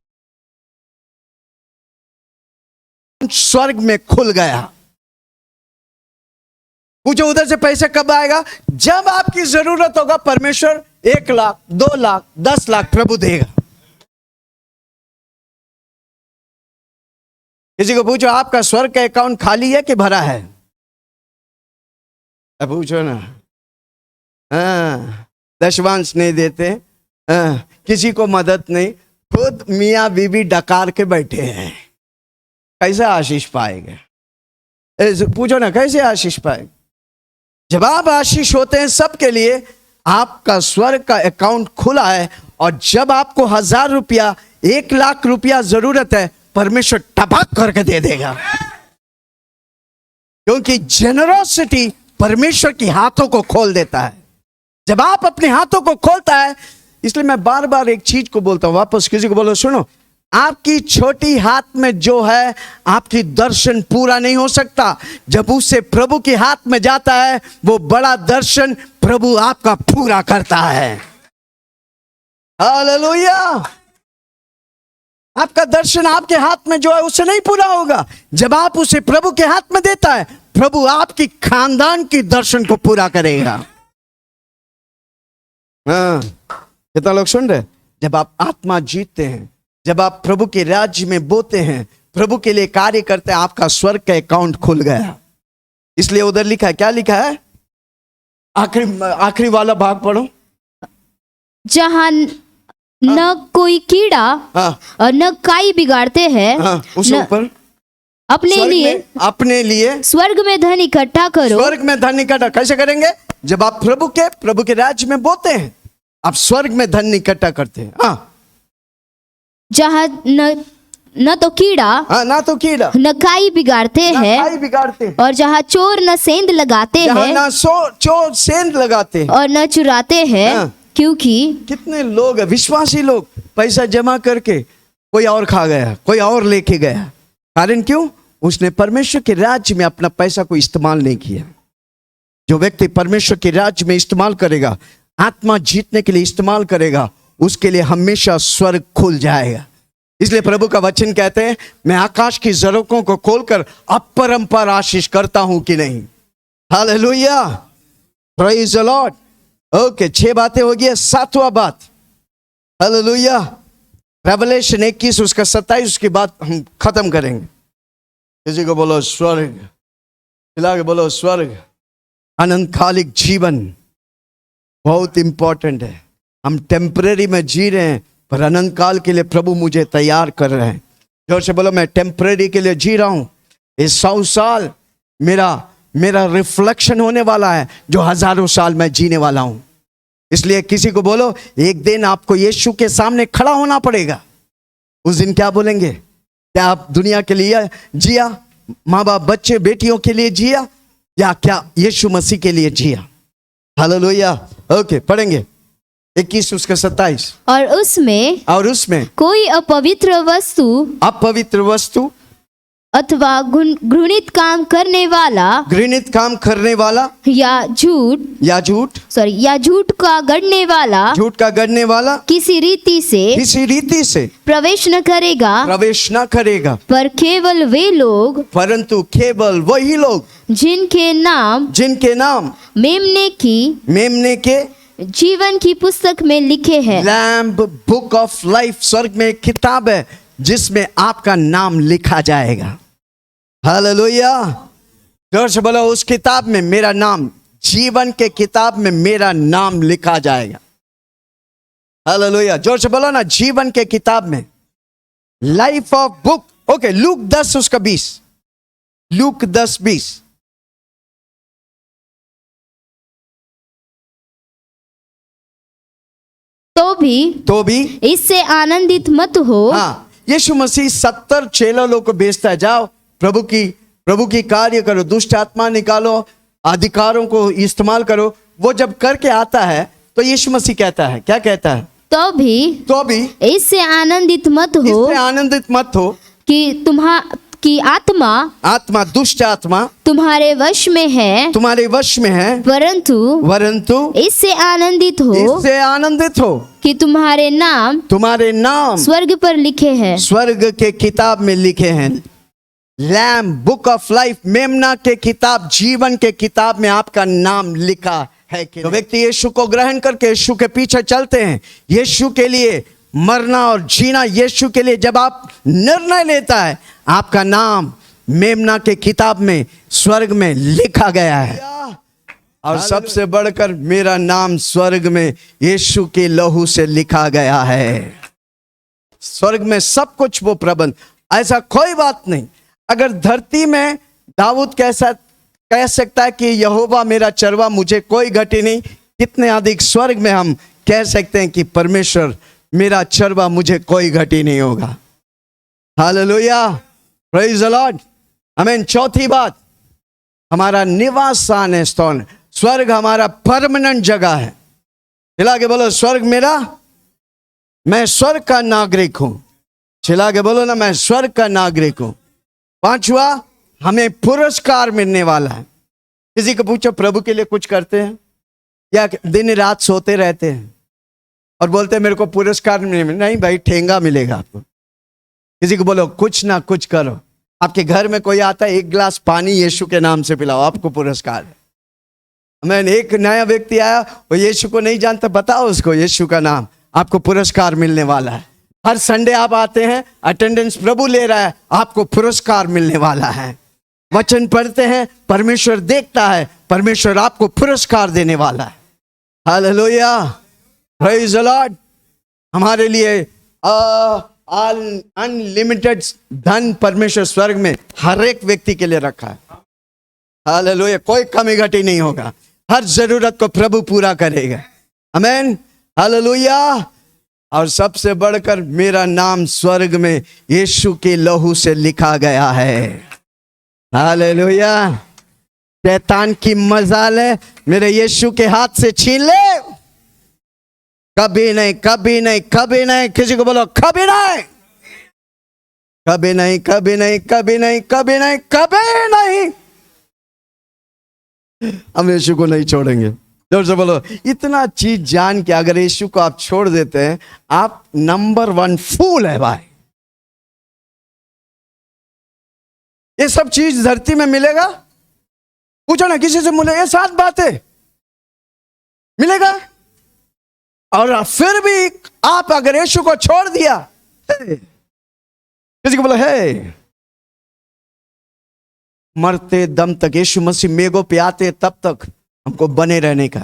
स्वर्ग में खुल गया। पूछो उधर से पैसा कब आएगा? जब आपकी जरूरत होगा परमेश्वर 1 लाख, 2 लाख, 10 लाख प्रभु देगा। किसी को पूछो आपका स्वर्ग का अकाउंट खाली है कि भरा है? अब पूछो ना। दशवांश नहीं देते, किसी को मदद नहीं, खुद मियाँ बीबी डकार के बैठे हैं, कैसे आशीष पाएंगे? पूछो ना कैसे आशीष पाएंगे? जब आप आशीष होते हैं सबके लिए, आपका स्वर्ग का अकाउंट खुला है, और जब आपको 1000 रुपया, 1 लाख रुपया जरूरत है, परमेश्वर टपक करके दे देगा। क्योंकि जेनरोसिटी परमेश्वर की हाथों को खोल देता है। जब आप अपने हाथों को खोलता है, इसलिए मैं बार बार एक चीज को बोलता हूं, वापस किसी को बोलो सुनो, आपकी छोटी हाथ में जो है, आपकी दर्शन पूरा नहीं हो सकता। जब उससे प्रभु के हाथ में जाता है, वो बड़ा दर्शन प्रभु आपका पूरा करता है। हालेलुया। आपका दर्शन आपके हाथ में जो है उससे नहीं पूरा होगा। जब आप उसे प्रभु के हाथ में देता है, प्रभु आपकी खानदान की दर्शन को पूरा करेगा। हाँ, कितना लोग सुन रहे? जब आप आत्मा जीतते हैं, जब आप प्रभु के राज्य में बोते हैं, प्रभु के लिए कार्य करते हैं, आपका स्वर्ग का अकाउंट खुल गया। इसलिए उधर लिखा है, क्या लिखा है? आखिरी वाला भाग पढ़ो। जहां न कोई कीड़ा और न काई बिगाड़ते हैं, उसके ऊपर अपने लिए स्वर्ग में धन इकट्ठा करो। स्वर्ग में धन इकट्ठा कैसे करेंगे? जब आप प्रभु के राज्य में बोते हैं, आप स्वर्ग में धन इकट्ठा करते हैं। जहाँ न तो कीड़ा न काई बिगाड़ते हैं, और जहाँ चोर न सेंध लगाते हैं, चोर सेंध लगाते हैं, और न चुराते हैं। क्योंकि कितने लोग विश्वासी लोग पैसा जमा करके कोई और खा गया, कोई और लेके गया। कारण क्यों? उसने परमेश्वर के राज्य में अपना पैसा को इस्तेमाल नहीं किया। जो व्यक्ति परमेश्वर के राज्य में इस्तेमाल करेगा, आत्मा जीतने के लिए इस्तेमाल करेगा, उसके लिए हमेशा स्वर्ग खुल जाएगा। इसलिए प्रभु का वचन कहते हैं, मैं आकाश की झरोखों को खोलकर अपरंपार आशीष करता हूं कि नहीं। Hallelujah, praise the Lord. Okay, 6 बातें हो गई। 7वां बात, हालेलुया, रेवलेशन 21 उसका 27, उसके बाद हम खत्म करेंगे। किसी को बोलो स्वर्ग, खिला के बोलो स्वर्ग। अनंतकालिक जीवन बहुत इंपॉर्टेंट है। हम टेम्परेरी में जी रहे हैं, पर अनंत काल के लिए प्रभु मुझे तैयार कर रहे हैं। जोर से बोलो, मैं टेम्परेरी के लिए जी रहा हूं। इस 100 साल मेरा रिफ्लेक्शन होने वाला है, जो हजारों साल मैं जीने वाला हूं। इसलिए किसी को बोलो, एक दिन आपको यीशु के सामने खड़ा होना पड़ेगा। उस दिन क्या बोलेंगे? क्या आप दुनिया के लिए जिया, माँ बाप बच्चे बेटियों के लिए जिया, या क्या यीशु मसीह के लिए जिया? हालेलुया। ओके, पढ़ेंगे 21 उसका 27। और उसमें कोई अपवित्र वस्तु अथवा घृणित काम करने वाला घृणित काम करने वाला या झूठ का गढ़ने वाला किसी रीति से प्रवेश न करेगा पर केवल वे लोग परंतु केवल वही लोग जिनके नाम मेमने के जीवन की पुस्तक में लिखे हैं। लैम्ब बुक ऑफ लाइफ, स्वर्ग में एक किताब है जिसमें आपका नाम लिखा जाएगा। हालेलुया। जोर से बोलो, उस किताब में मेरा नाम, जीवन के किताब में मेरा नाम लिखा जाएगा। हालेलुया। जोर से बोलो ना, जीवन के किताब में, life of book. Okay, look 10 उसका 20, लूक 10:20। तो भी इससे आनंदित मत हो। हाँ, यीशु मसीह 70 चेलों लोग को भेजता है, जाओ प्रभु की कार्य करो, दुष्ट आत्मा निकालो, अधिकारों को इस्तेमाल करो। वो जब करके आता है तो यीशु मसीह कहता है, क्या कहता है? तो भी इससे आनंदित मत हो कि आत्मा दुष्ट आत्मा तुम्हारे वश में है, परंतु इससे आनंदित हो कि तुम्हारे नाम स्वर्ग पर लिखे हैं, स्वर्ग के किताब में लिखे हैं। लैम्ब बुक ऑफ लाइफ, मेमना के किताब, जीवन के किताब में आपका नाम लिखा है कि तो व्यक्ति यीशु को ग्रहण करके यीशु के पीछे चलते हैं, यीशु के लिए मरना और जीना, यीशु के लिए जब आप निर्णय लेता है, आपका नाम मेमना के किताब में स्वर्ग में लिखा गया है। और सबसे बढ़कर मेरा नाम स्वर्ग में यीशु के लहू से लिखा गया है। स्वर्ग में सब कुछ वो प्रबंध, ऐसा कोई बात नहीं। अगर धरती में दाऊद कह सकता है कि यहोवा मेरा चरवा, मुझे कोई घटी नहीं, कितने अधिक स्वर्ग में हम कह सकते हैं कि परमेश्वर मेरा चरवा, मुझे कोई घटी नहीं होगा। हालेलुया, प्रेज द लॉर्ड, आमीन। चौथी बात, हमारा निवास स्थान है स्तोन, स्वर्ग हमारा परमानेंट जगह है। चिल्ला के बोलो, स्वर्ग मेरा, मैं स्वर्ग का नागरिक हूं। चिल्ला के बोलो ना, मैं स्वर्ग का नागरिक हूं। पांचवा, हमें पुरस्कार मिलने वाला है। किसी को पूछो, प्रभु के लिए कुछ करते हैं या दिन रात सोते रहते हैं और बोलते हैं मेरे को पुरस्कार नहीं भाई, ठेंगा मिलेगा आपको। किसी को बोलो कुछ ना कुछ करो, आपके घर में कोई आता है, एक गिलास पानी यीशु के नाम से पिलाओ, आपको पुरस्कार है। मैंने एक नया व्यक्ति आया, वो यीशु को नहीं जानता, बताओ उसको यीशु का नाम, आपको पुरस्कार मिलने वाला है। हर संडे आप आते हैं, अटेंडेंस प्रभु ले रहा है, आपको पुरस्कार मिलने वाला है। वचन पढ़ते हैं, परमेश्वर देखता है, परमेश्वर आपको पुरस्कार देने वाला है। Hallelujah, praise the Lord. हमारे लिए अनलिमिटेड धन परमेश्वर स्वर्ग में हर एक व्यक्ति के लिए रखा है। हालेलुया, कोई कमी घटी नहीं होगा, हर जरूरत को प्रभु पूरा करेगा। आमीन, हालेलुया। और सबसे बढ़कर मेरा नाम स्वर्ग में यीशु के लहू से लिखा गया है। हालेलुया। शैतान की मजाल है मेरे यीशु के हाथ से छीन ले, कभी नहीं, कभी नहीं, कभी नहीं। किसी को बोलो कभी नहीं, कभी नहीं, कभी नहीं, कभी नहीं, कभी नहीं, कभी नहीं। हम यीशु को नहीं छोड़ेंगे। जोर से बोलो, इतना चीज जान के अगर यीशु को आप छोड़ देते हैं, आप नंबर 1 फूल है भाई। ये सब चीज धरती में मिलेगा? पूछो ना किसी से, मिलेगा? ये 7 बातें मिलेगा? और फिर भी आप अगर यीशु को छोड़ दिया, किसी को बोलो है, मरते दम तक यीशु मसीह मेघों पे आते तब तक हमको बने रहने का,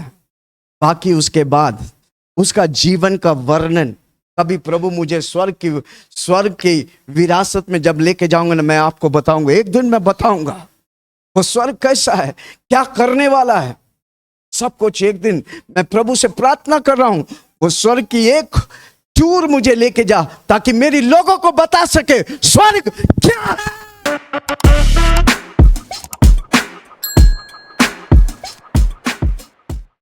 बाकी उसके बाद उसका जीवन का वर्णन कभी प्रभु मुझे स्वर्ग की विरासत में जब लेके जाऊंगा ना, मैं आपको बताऊंगा। एक दिन मैं बताऊंगा वो स्वर्ग कैसा है, क्या करने वाला है, सब कुछ। एक दिन मैं प्रभु से प्रार्थना कर रहा हूं, वो स्वर्ग की एक टूर मुझे लेके जा, ताकि मेरी लोगों को बता सके स्वर्ग क्या है।